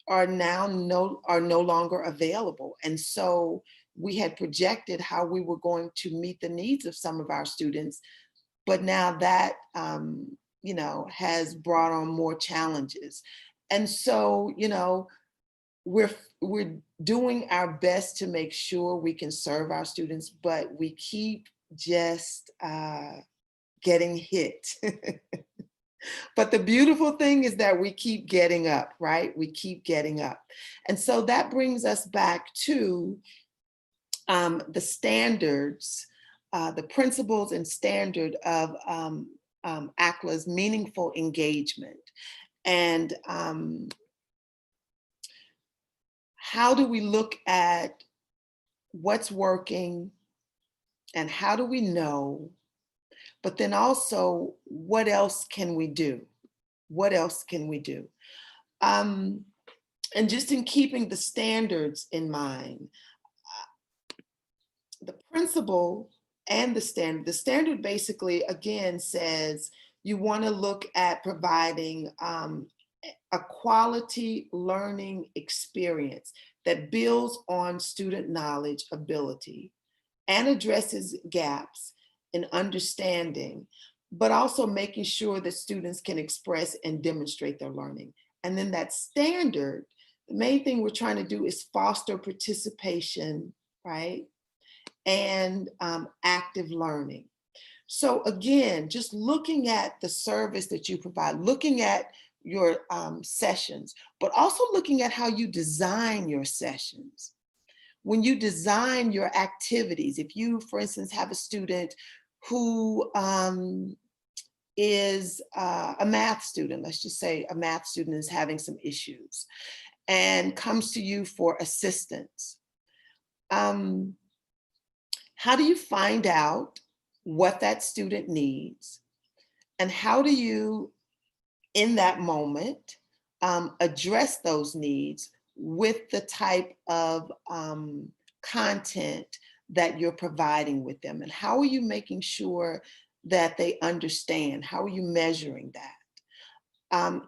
are now no longer available. And so we had projected how we were going to meet the needs of some of our students, but now that has brought on more challenges. And so we're doing our best to make sure we can serve our students, but we keep just getting hit. But the beautiful thing is that we keep getting up, right? We keep getting up. And so that brings us back to the standards, the principles and standard of ACLA's meaningful engagement. And how do we look at what's working and how do we know? But then also, what else can we do? What else can we do? And just in keeping the standards in mind, the principle and the standard basically, again, says you want to look at providing a quality learning experience that builds on student knowledge, ability, and addresses gaps in understanding, but also making sure that students can express and demonstrate their learning. And then that standard, the main thing we're trying to do is foster participation, right? And active learning. So again, just looking at the service that you provide, looking at your sessions, but also looking at how you design your sessions. When you design your activities, if you, for instance, have a student who is a math student, let's just say a math student is having some issues and comes to you for assistance. How do you find out what that student needs? And how do you, in that moment, address those needs with the type of content that you're providing with them? And how are you making sure that they understand? How are you measuring that?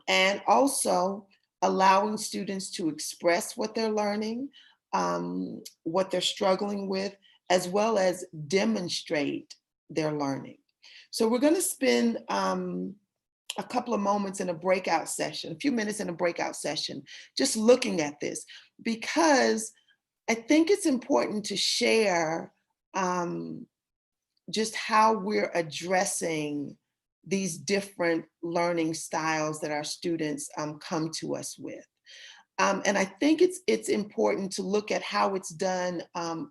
And also allowing students to express what they're learning, what they're struggling with, as well as demonstrate their learning. So we're going to spend a couple of moments in a breakout session, a few minutes in a breakout session, just looking at this, because I think it's important to share just how we're addressing these different learning styles that our students come to us with. And I think it's important to look at how it's done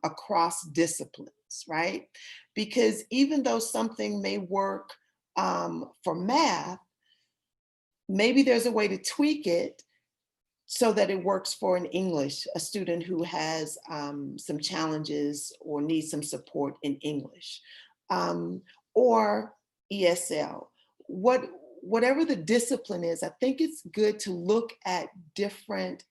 across disciplines, right? Because even though something may work for math, maybe there's a way to tweak it so that it works for a student who has some challenges or needs some support in English, or ESL. Whatever the discipline is, I think it's good to look at different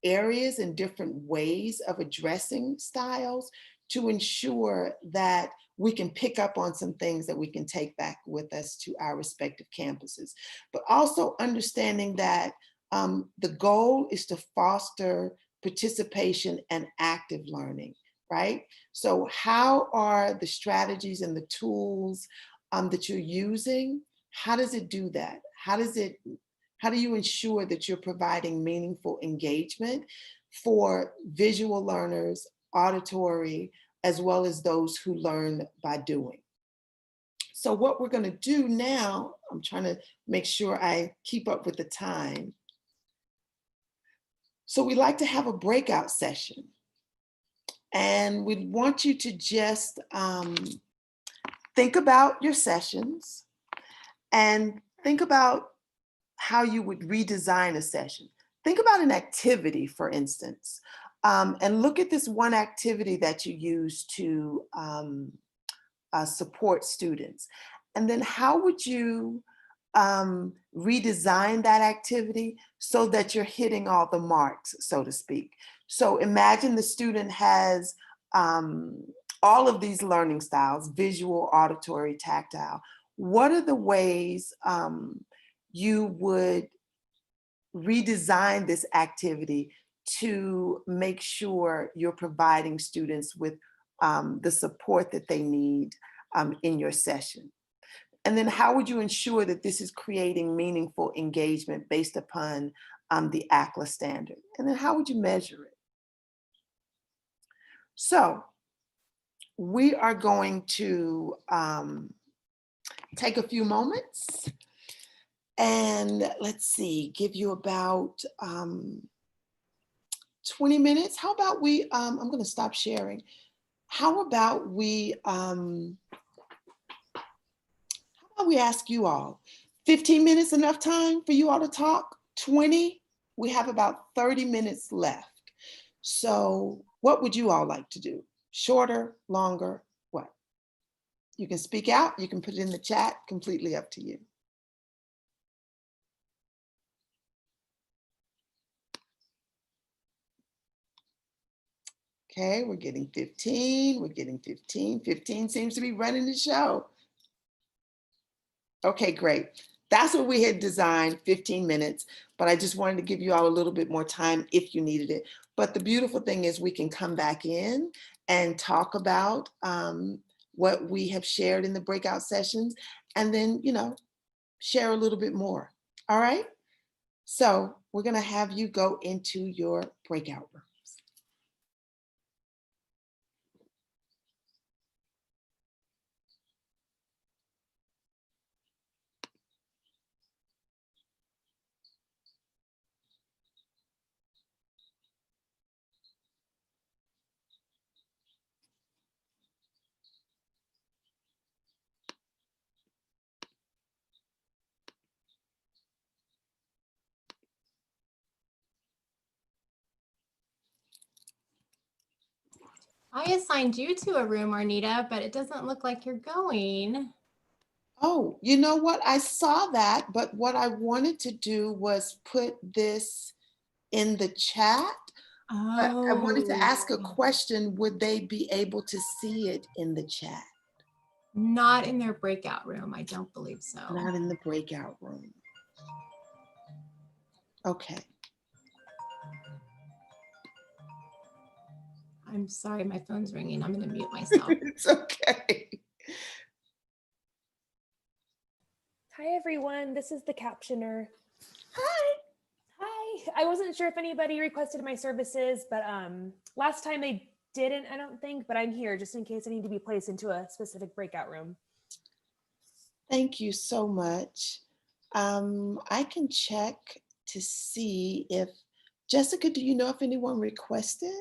areas and different ways of addressing styles to ensure that we can pick up on some things that we can take back with us to our respective campuses. But also understanding that the goal is to foster participation and active learning, right? So how are the strategies and the tools that you're using, how does it do that? How do you ensure that you're providing meaningful engagement for visual learners, auditory, as well as those who learn by doing? So what we're going to do now, I'm trying to make sure I keep up with the time. So we like to have a breakout session. And we want you to just think about your sessions and think about how you would redesign a session. Think about an activity, for instance, and look at this one activity that you use to support students. And then how would you redesign that activity so that you're hitting all the marks, so to speak? So imagine the student has all of these learning styles: visual, auditory, tactile. What are the ways you would redesign this activity to make sure you're providing students with the support that they need in your session? And then how would you ensure that this is creating meaningful engagement based upon the ACLA standard? And then how would you measure it? So we are going to take a few moments and let's see, give you about 20 minutes. How about we, I'm going to stop sharing. How about we ask you all, 15 minutes enough time for you all to talk? 20? We have about 30 minutes left. So what would you all like to do? Shorter, longer, what? You can speak out, you can put it in the chat, completely up to you. Okay, we're getting 15, we're getting 15. 15 seems to be running the show. Okay, great. That's what we had designed, 15 minutes, but I just wanted to give you all a little bit more time if you needed it. But the beautiful thing is we can come back in and talk about what we have shared in the breakout sessions, and then, you know, share a little bit more. All right? So we're going to have you go into your breakout rooms. I assigned you to a room, Arnita, but it doesn't look like you're going. Oh, you know what? I saw that, but what I wanted to do was put this in the chat. But I wanted to ask a question. Would they be able to see it in the chat? Not in their breakout room. I don't believe so. Not in the breakout room. Okay. I'm sorry, my phone's ringing. I'm going to mute myself. It's okay. Hi, everyone. This is the captioner. Hi. Hi. I wasn't sure if anybody requested my services, but last time they didn't, I don't think, but I'm here just in case I need to be placed into a specific breakout room. Thank you so much. I can check to see if, Jessica, do you know if anyone requested?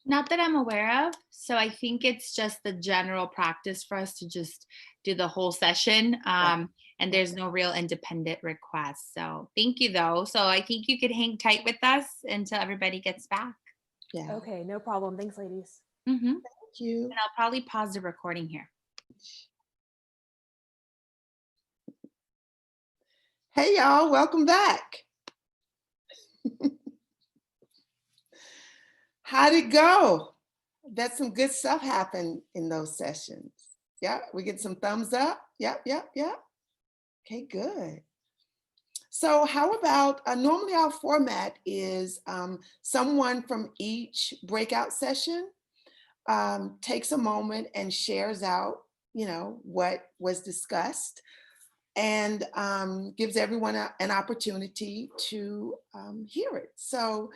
Not that I'm aware of. So I think it's just the general practice for us to just do the whole session. and there's no real independent request. So thank you though. So I think you could hang tight with us until everybody gets back. Yeah. Okay, no problem. Thanks, ladies. Thank you. And I'll probably pause the recording here. Hey, y'all, welcome back. How'd it go? Bet some good stuff happened in those sessions. Yeah, we get some thumbs up. Yep. Okay, good. So how about, normally our format is someone from each breakout session takes a moment and shares out, what was discussed, and gives everyone an opportunity to hear it. So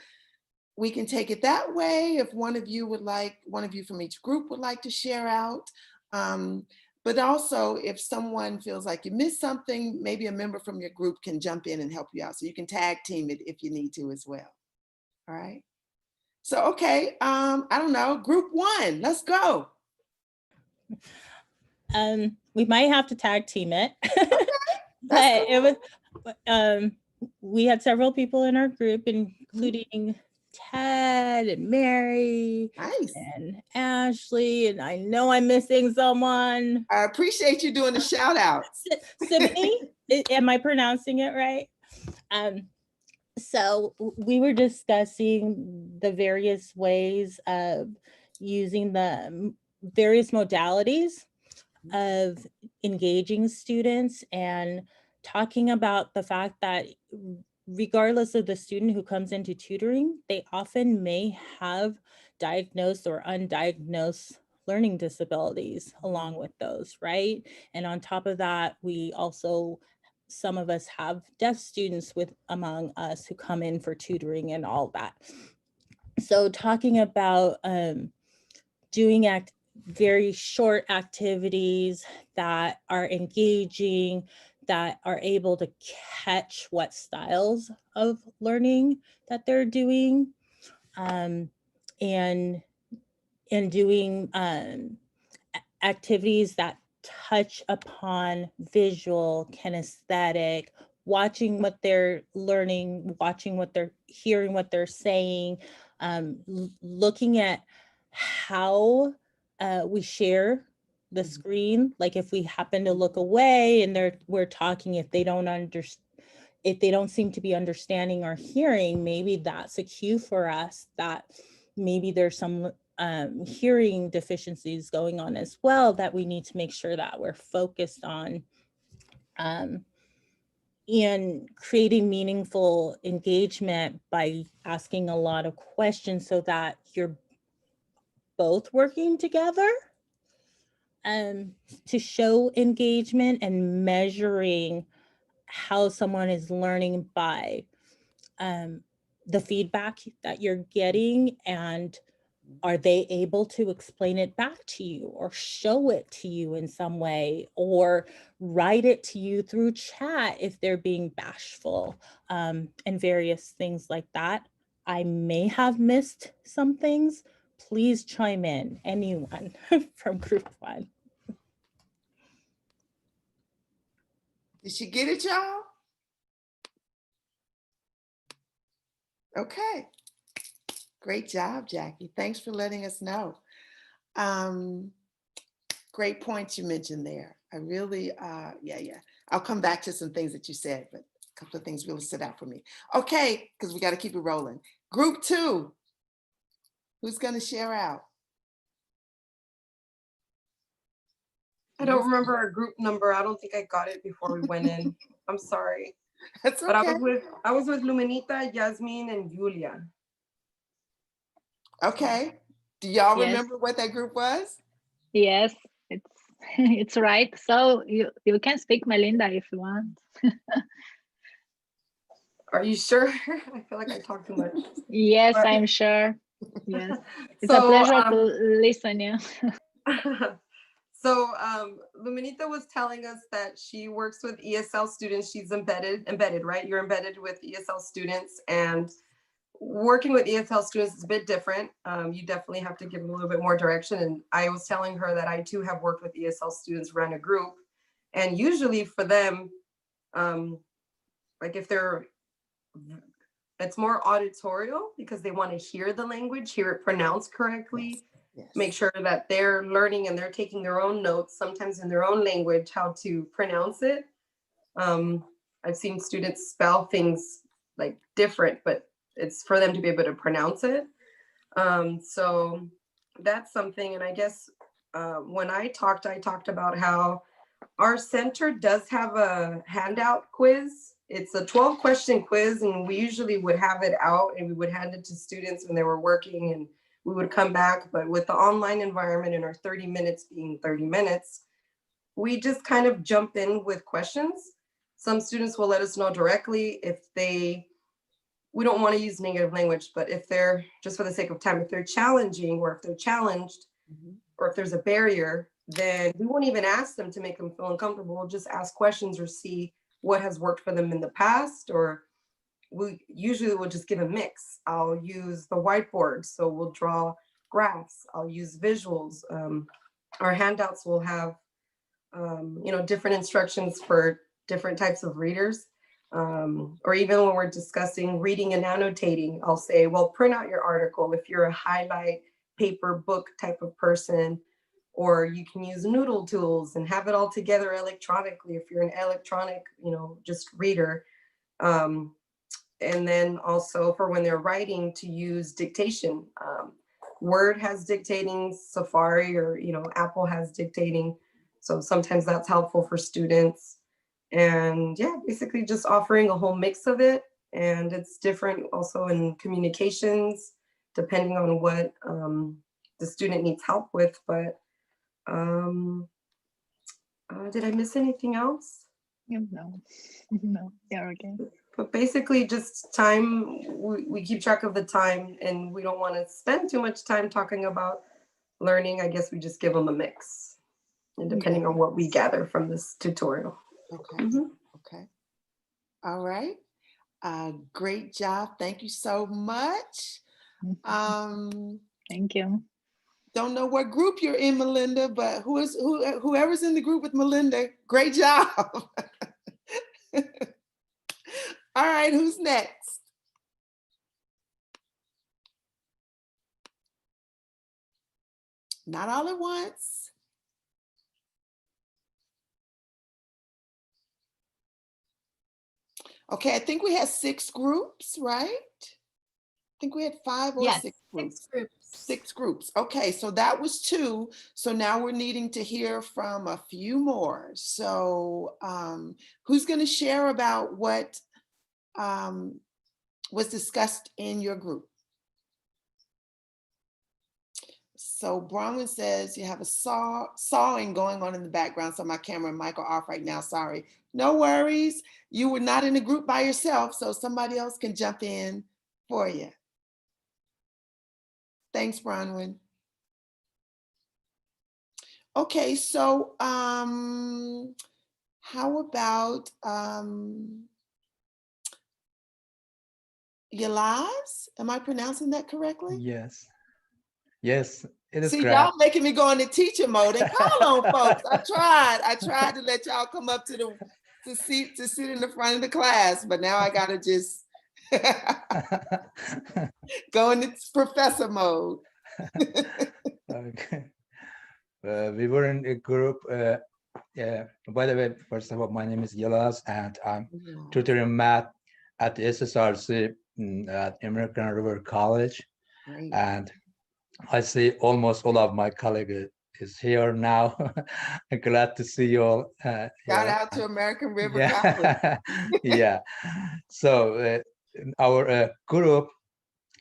we can take it that way if one of you from each group would like to share out. But also if someone feels like you missed something, maybe a member from your group can jump in and help you out. So you can tag team it if you need to as well. All right. So, okay, I don't know, group one, let's go. We might have to tag team it, That's but it was, we had several people in our group, including Ted and Mary Nice. and Ashley, and I know I'm missing someone. I appreciate you doing the shout outs. Sydney, am I pronouncing it right? So we were discussing the various ways of using the various modalities of engaging students and talking about the fact that regardless of the student who comes into tutoring, they often may have diagnosed or undiagnosed learning disabilities along with those, right? And on top of that, we also, some of us have deaf students among us who come in for tutoring and all that. So talking about doing very short activities that are engaging, that are able to catch what styles of learning that they're doing, and doing activities that touch upon visual, kinesthetic, watching what they're learning, watching what they're hearing, what they're saying, looking at how we share the screen. Like if we happen to look away and we're talking, if they don't seem to be understanding or hearing, maybe that's a cue for us that maybe there's some hearing deficiencies going on as well that we need to make sure that we're focused on, and creating meaningful engagement by asking a lot of questions so that you're both working together to show engagement, and measuring how someone is learning by the feedback that you're getting, and are they able to explain it back to you or show it to you in some way, or write it to you through chat if they're being bashful, and various things like that. I may have missed some things. Please chime in, anyone from group one. Did she get it, y'all? Okay. Great job, Jackie. Thanks for letting us know. Great points you mentioned there. I really, yeah. I'll come back to some things that you said, but a couple of things really stood out for me. Okay, because we got to keep it rolling. Group two, who's going to share out? I don't remember our group number. I don't think I got it before we went in. I'm sorry. That's okay. But I was with Luminita, Yasmin, and Julia. Okay. Do y'all Yes. remember what that group was? Yes, it's right. So you can speak, Melinda, if you want. Are you sure? I feel like I talk too much. Yes, But- I'm sure. Yes, it's So, a pleasure to listen. Yeah. So Luminita was telling us that she works with ESL students. She's embedded, right? You're embedded with ESL students, and working with ESL students is a bit different. You definitely have to give them a little bit more direction. And I was telling her that I too have worked with ESL students, ran a group, And usually for them, like if it's more auditorial because they want to hear the language, hear it pronounced correctly, Yes. make sure that they're learning and they're taking their own notes, sometimes in their own language, how to pronounce it. I've seen students spell things like different, but it's for them to be able to pronounce it. So that's something. And I guess when I talked about how our center does have a handout quiz. It's a 12-question quiz, and we usually would have it out and we would hand it to students when they were working, and we would come back. But with the online environment and our 30 minutes being 30 minutes, we just kind of jump in with questions. Some students will let us know directly if we don't want to use negative language, but if they're, just for the sake of time, if they're challenging or if they're challenged, or if there's a barrier, then we won't even ask them to make them feel uncomfortable. We'll just ask questions or see what has worked for them in the past, or we usually will just give a mix. I'll use the whiteboard, so we'll draw graphs. I'll use visuals. Our handouts will have, different instructions for different types of readers. Or even when we're discussing reading and annotating, I'll say, well, print out your article if you're a highlight paper book type of person, or you can use Noodle tools and have it all together electronically if you're an electronic, just reader. And then also for when they're writing, to use dictation. Word has dictating, Safari or, Apple has dictating. So sometimes that's helpful for students. And yeah, basically just offering a whole mix of it. And it's different also in communications, depending on what the student needs help with. But did I miss anything else? No, you're okay. But basically just time, we keep track of the time, and we don't want to spend too much time talking about learning. I guess we just give them a mix, and depending on what we gather from this tutorial. Okay. Okay. All right. Great job. Thank you so much. Thank you. Don't know what group you're in, Melinda, but whoever's in the group with Melinda, great job. All right, who's next? Not all at once. Okay, I think we had 6 groups, right? I think we had 5 or 6 groups. 6 groups. 6 groups. Okay, so that was 2. So now we're needing to hear from a few more. So who's going to share about what was discussed in your group? So Bronwyn says you have a sawing going on in the background. So my camera and mic are off right now. Sorry. No worries. You were not in a group by yourself, so somebody else can jump in for you. Thanks, Bronwyn. Okay, so how about Yelaz? Am I pronouncing that correctly? Yes. Yes, it is See, correct. y'all making me go into teacher mode. And call on folks. I tried to let y'all come up to sit in the front of the class, but now I gotta just go into professor mode. Okay. We were in a group. By the way, first of all, my name is Yelaz, and I'm tutoring math at the SSRC at American River College. Great. And I see almost all of my colleagues is here now. I'm glad to see you all. Shout out to American River yeah. College. Yeah. So in our group,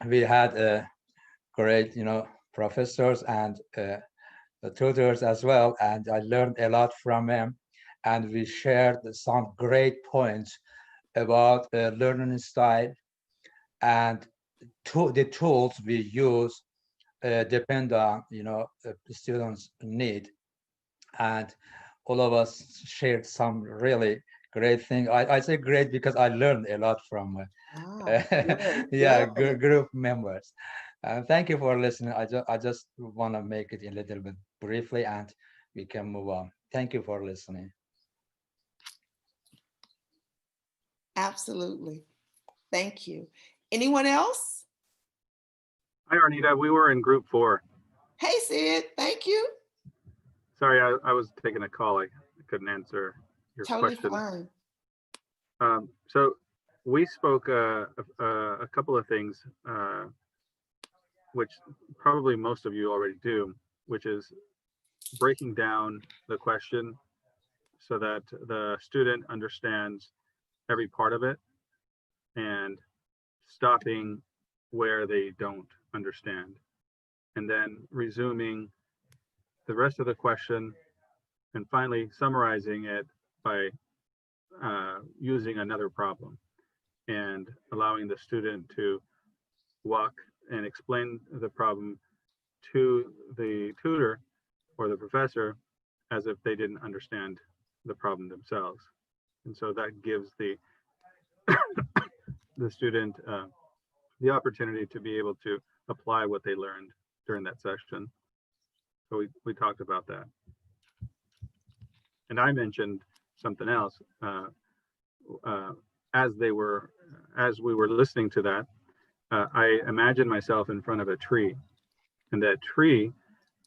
we had great, professors and the tutors as well. And I learned a lot from them. And we shared some great points about learning style, and the tools we use depend on the students' need, and all of us shared some really great thing. I say great because I learned a lot from group members. Thank you for listening. I just want to make it a little bit briefly, and we can move on. Thank you for listening. Absolutely. Thank you. Anyone else? Hi, Arnita. We were in group 4. Hey, Sid. Thank you. Sorry, I was taking a call. I couldn't answer your Totally question. fine. So we spoke a couple of things, which probably most of you already do, which is breaking down the question so that the student understands every part of it and stopping where they don't understand, and then resuming the rest of the question and finally summarizing it by using another problem and allowing the student to walk and explain the problem to the tutor or the professor as if they didn't understand the problem themselves. And so that gives the the student the opportunity to be able to apply what they learned during that session. So we talked about that. And I mentioned something else as we were listening to that. I imagined myself in front of a tree, and that tree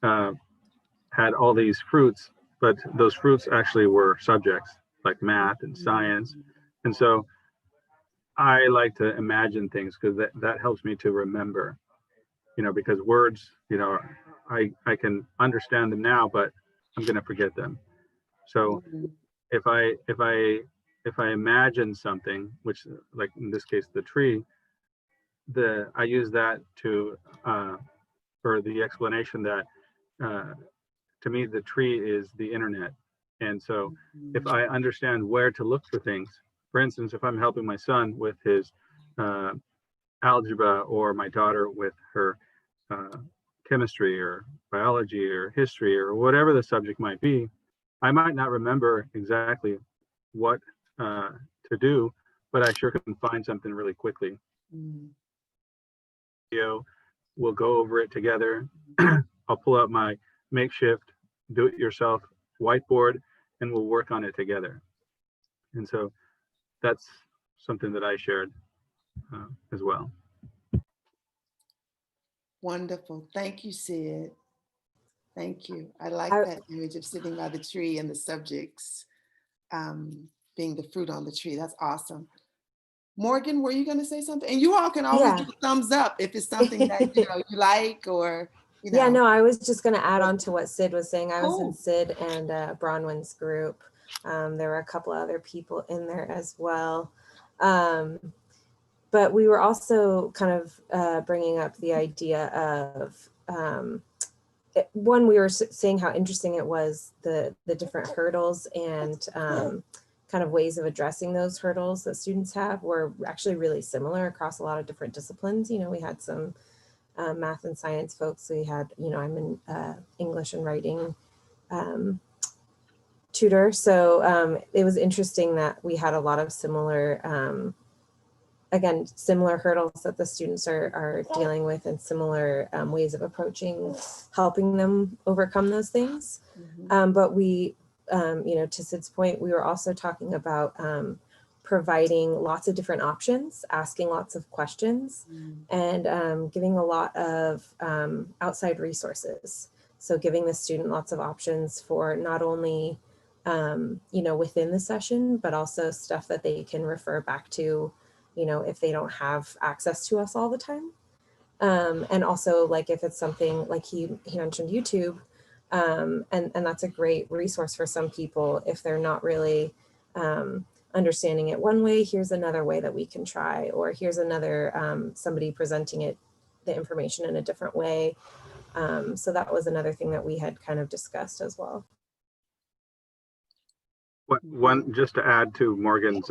had all these fruits, but those fruits actually were subjects like math and science. And so I like to imagine things because that helps me to remember, because words, I can understand them now, but I'm going to forget them. So if I imagine something, which, like in this case, the tree, I use that to for the explanation that to me the tree is the internet. And so if I understand where to look for things, for instance, if I'm helping my son with his algebra, or my daughter with her chemistry or biology or history or whatever the subject might be, I might not remember exactly what to do, but I sure can find something really quickly. We'll go over it together. I'll pull out my makeshift do-it-yourself whiteboard and we'll work on it together. And so that's something that I shared as well. Wonderful. Thank you, Sid. Thank you. I like that image of sitting by the tree and the subjects being the fruit on the tree. That's awesome. Morgan, were you going to say something? And you all can always do a thumbs up if it's something that you like, or Yeah, no, I was just going to add on to what Sid was saying. I was in Cool. Sid and Bronwyn's group. There were a couple other people in there as well. But we were also kind of bringing up the idea of, one, we were saying how interesting it was, the different hurdles and kind of ways of addressing those hurdles that students have were actually really similar across a lot of different disciplines. We had some math and science folks. We had, I'm in English and writing tutor. So it was interesting that we had a lot of similar, again, similar hurdles that the students are dealing with, and similar ways of approaching, helping them overcome those things. But we, to Sid's point, we were also talking about providing lots of different options, asking lots of questions, and giving a lot of outside resources. So giving the student lots of options for not only, within the session, but also stuff that they can refer back to, if they don't have access to us all the time. And also, like, if it's something like he mentioned YouTube, and that's a great resource for some people if they're not really understanding it one way. Here's another way that we can try, or here's another somebody presenting the information in a different way. So that was another thing that we had kind of discussed as well. One, just to add to Morgan's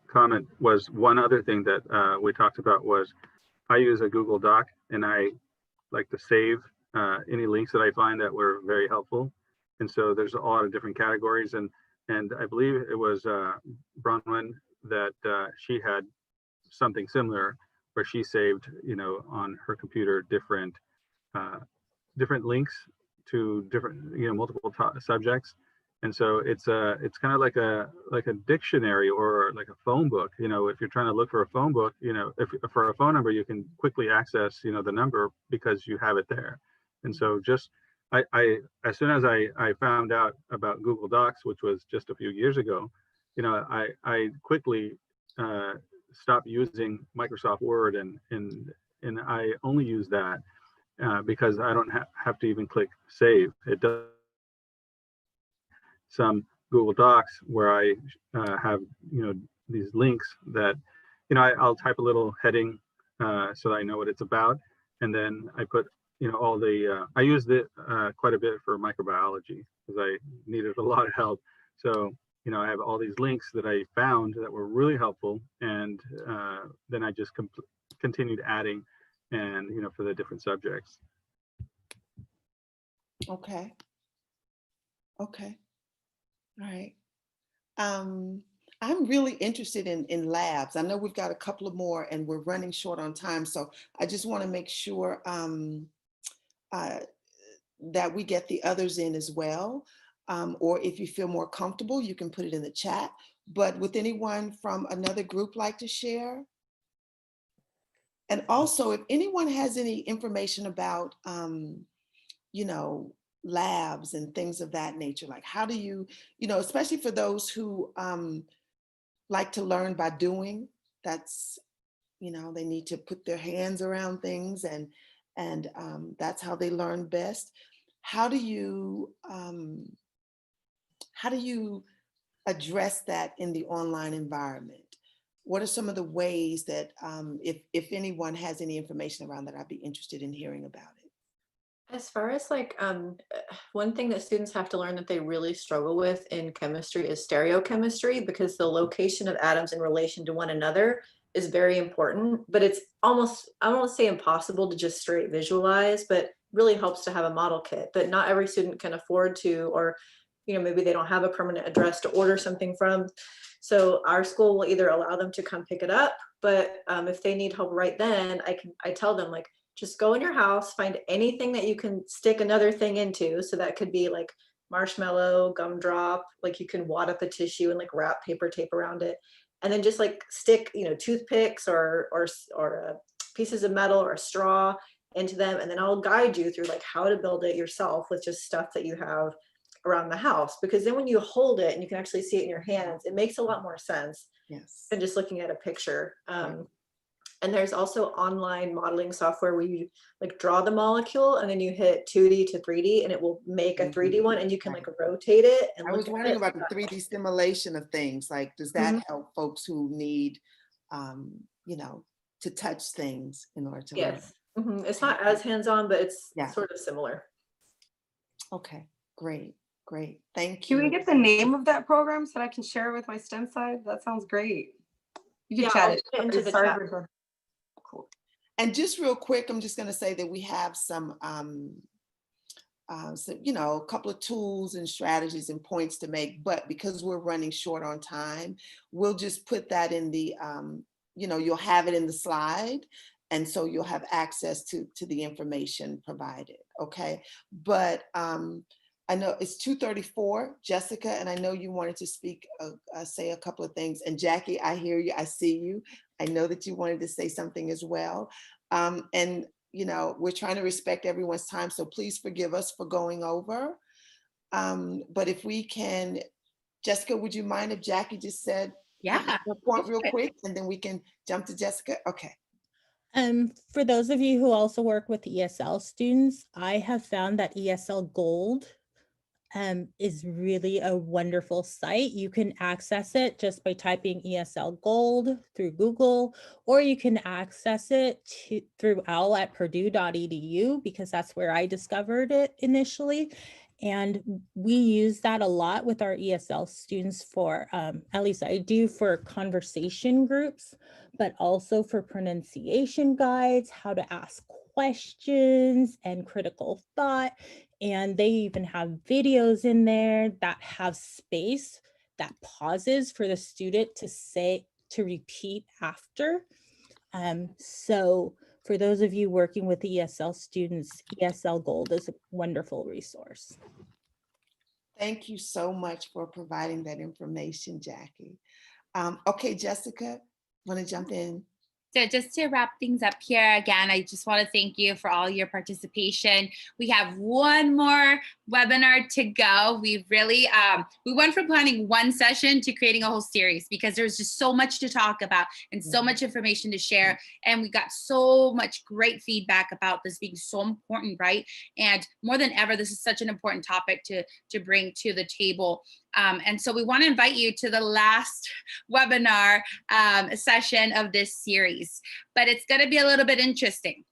comment, was one other thing that we talked about was I use a Google Doc, and I like to save any links that I find that were very helpful. And so there's a lot of different categories, and I believe it was Bronwyn that she had something similar where she saved, on her computer different links to different, multiple subjects. And so it's kind of like a dictionary or like a phone book. You know, if you're trying to look for a phone book, you know, if for a phone number, you can quickly access, you know, the number because you have it there. And so just I as soon as I found out about Google Docs, which was just a few years ago, you know, I quickly stopped using Microsoft Word and I only use that because I don't have to even click save. It does some Google Docs where I have, you know, these links that, you know, I'll type a little heading so that I know what it's about. And then I put, you know, all the, I used it quite a bit for microbiology because I needed a lot of help. So, you know, I have all these links that I found that were really helpful. And then I just continued adding and, you know, for the different subjects. Okay. Okay. All right. I'm really interested in labs. I know we've got a couple of more and we're running short on time. So I just want to make sure that we get the others in as well. Or if you feel more comfortable, you can put it in the chat. But would anyone from another group like to share? And also, if anyone has any information about, you know, labs and things of that nature, like how do you, you know, especially for those who like to learn by doing, that's, you know, they need to put their hands around things and that's how they learn best. How do you address that in the online environment? What are some of the ways that if anyone has any information around that, I'd be interested in hearing about it. As far as like, one thing that students have to learn that they really struggle with in chemistry is stereochemistry, because the location of atoms in relation to one another is very important, but it's almost, I won't say impossible to just straight visualize, but really helps to have a model kit. But not every student can afford to, or, you know, maybe they don't have a permanent address to order something from. So our school will either allow them to come pick it up, but if they need help right then, I tell them, like, just go in your house, find anything that you can stick another thing into. So that could be like marshmallow, gumdrop, like you can wad up a tissue and like wrap paper tape around it. And then just like stick, you know, toothpicks or pieces of metal or a straw into them. And then I'll guide you through like how to build it yourself with just stuff that you have around the house. Because then when you hold it and you can actually see it in your hands, it makes a lot more sense than just looking at a picture. And there's also online modeling software where you like draw the molecule and then you hit 2D to 3D and it will make a 3D one and you can like rotate it. And I was wondering about the 3D simulation of things. Like, does that help folks who need, you know, to touch things in order to learn? It's not as hands-on, but it's sort of similar. Okay, great, great. Thank you. Can we get the name of that program so that I can share it with my STEM side? That sounds great. You can chat it into the Sorry, chat. Cool. And just real quick, I'm just going to say that we have some, you know, a couple of tools and strategies and points to make, but because we're running short on time, we'll just put that in the, you know, you'll have it in the slide. And so you'll have access to the information provided. Okay. But I know it's 2:34, Jessica, and I know you wanted to speak, say a couple of things. And Jackie, I hear you, I see you. I know that you wanted to say something as well. And, you know, we're trying to respect everyone's time, so please forgive us for going over. But if we can, Jessica, would you mind if Jackie just said her point real quick, and then we can jump to Jessica? Okay. For those of you who also work with ESL students, I have found that Esl Gold is really a wonderful site. You can access it just by typing Esl Gold through Google, or you can access it through OWL at purdue.edu, because that's where I discovered it initially. And we use that a lot with our ESL students for, at least I do, for conversation groups, but also for pronunciation guides, how to ask questions and critical thought. And they even have videos in there that have space that pauses for the student to repeat after. So for those of you working with ESL students, Esl Gold is a wonderful resource. Thank you so much for providing that information, Jackie. Okay, Jessica, want to jump in? So just to wrap things up here, again, I just want to thank you for all your participation. We have one more webinar to go. We really, we went from planning one session to creating a whole series because there's just so much to talk about and so much information to share. And we got so much great feedback about this being so important, right? And more than ever, this is such an important topic to bring to the table. And so we want to invite you to the last webinar session of this series, but it's going to be a little bit interesting.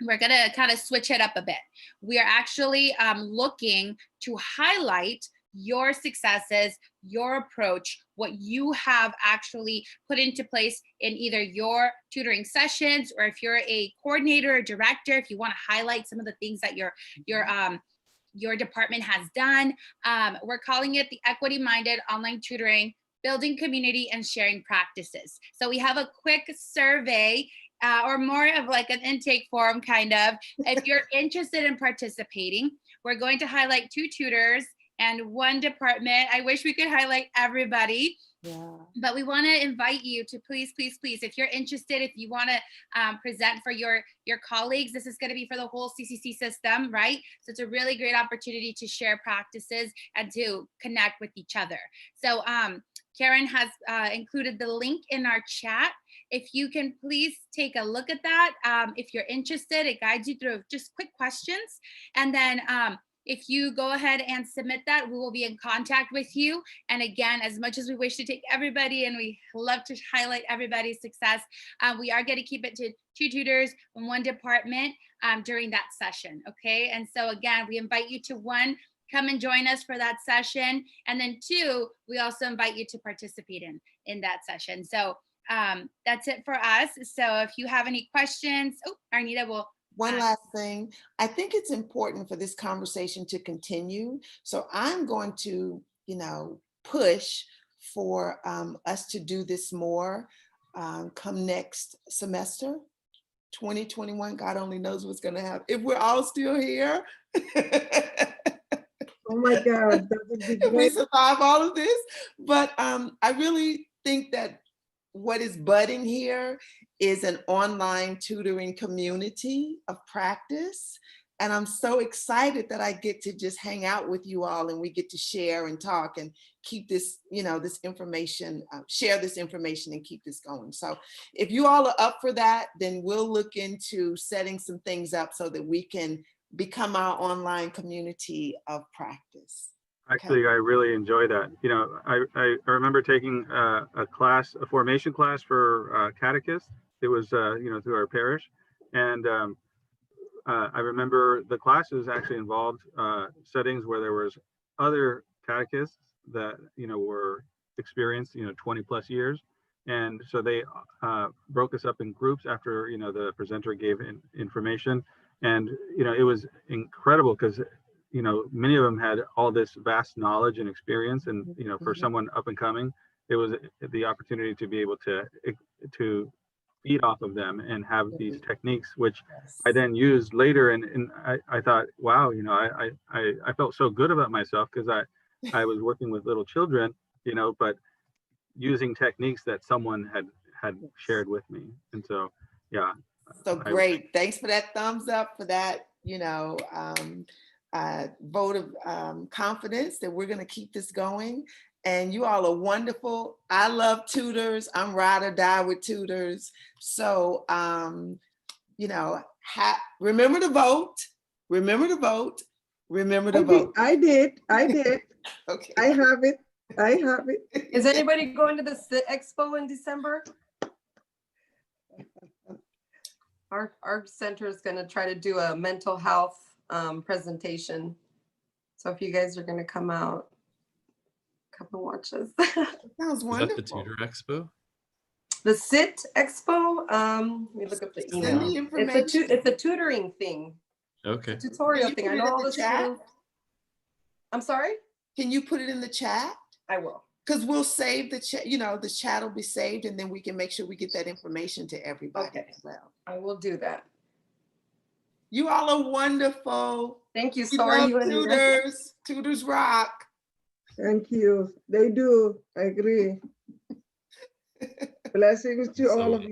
We're going to kind of switch it up a bit. We are actually looking to highlight your successes, your approach, what you have actually put into place in either your tutoring sessions, or if you're a coordinator or director, if you want to highlight some of the things that your department has done. We're calling it the Equity-Minded Online Tutoring, Building Community and Sharing Practices. So we have a quick survey or more of like an intake form kind of. If you're interested in participating, we're going to highlight 2 tutors and 1 department. I wish we could highlight everybody. Yeah. But we want to invite you to please, if you're interested, if you want to present for your colleagues, this is going to be for the whole CCC system, right? So it's a really great opportunity to share practices and to connect with each other. So Karen has included the link in our chat. If you can please take a look at that. If you're interested, it guides you through just quick questions. And then if you go ahead and submit that, we will be in contact with you. And again, as much as we wish to take everybody and we love to highlight everybody's success, we are going to keep it to 2 tutors and 1 department during that session, okay? And so again, we invite you to 1, come and join us for that session. And then 2, we also invite you to participate in that session. So that's it for us. So if you have any questions, Arnita will. One last thing, I think it's important for this conversation to continue. So I'm going to, push for us to do this more come next semester, 2021. God only knows what's going to happen. If we're all still here. Oh my God, that would be great. If we survive all of this. But I really think that what is budding here is an online tutoring community of practice. And I'm so excited that I get to just hang out with you all and we get to share and talk and keep this, this information, share this information and keep this going. So if you all are up for that, then we'll look into setting some things up so that we can become our online community of practice. Actually, I really enjoy that. I remember taking a formation class for catechists. It was, through our parish. And I remember the classes actually involved settings where there was other catechists that, were experienced, 20 plus years. And so they broke us up in groups after, the presenter gave information. And, it was incredible because many of them had all this vast knowledge and experience, and for someone up and coming, it was the opportunity to be able to feed off of them and have these techniques, which I then used later. And I thought, wow, I felt so good about myself because I was working with little children, but using techniques that someone had shared with me. And so, yeah. So great. Thanks for that thumbs up, for that, vote of confidence that we're going to keep this going. And you all are wonderful. I love tutors. I'm ride or die with tutors. So, remember to vote. Remember to vote. Remember to vote. I did. Okay. I have it. Is anybody going to the SIT Expo in December? Our center is going to try to do a mental health presentation. So if you guys are going to come out, come and watch us. Sounds wonderful. Is that the Tutor Expo? The SIT Expo. Let me look up the email. Send me information. It's a tutoring thing. Okay. A tutorial thing. I know all the chat. students. I'm sorry? Can you put it in the chat? I will. Because we'll save the chat, the chat will be saved, and then we can make sure we get that information to everybody as well. I will do that. You all are wonderful. Thank you. We So are love you, tutors. Tutors rock. Thank you. They do. I agree. Blessings to all So- of you.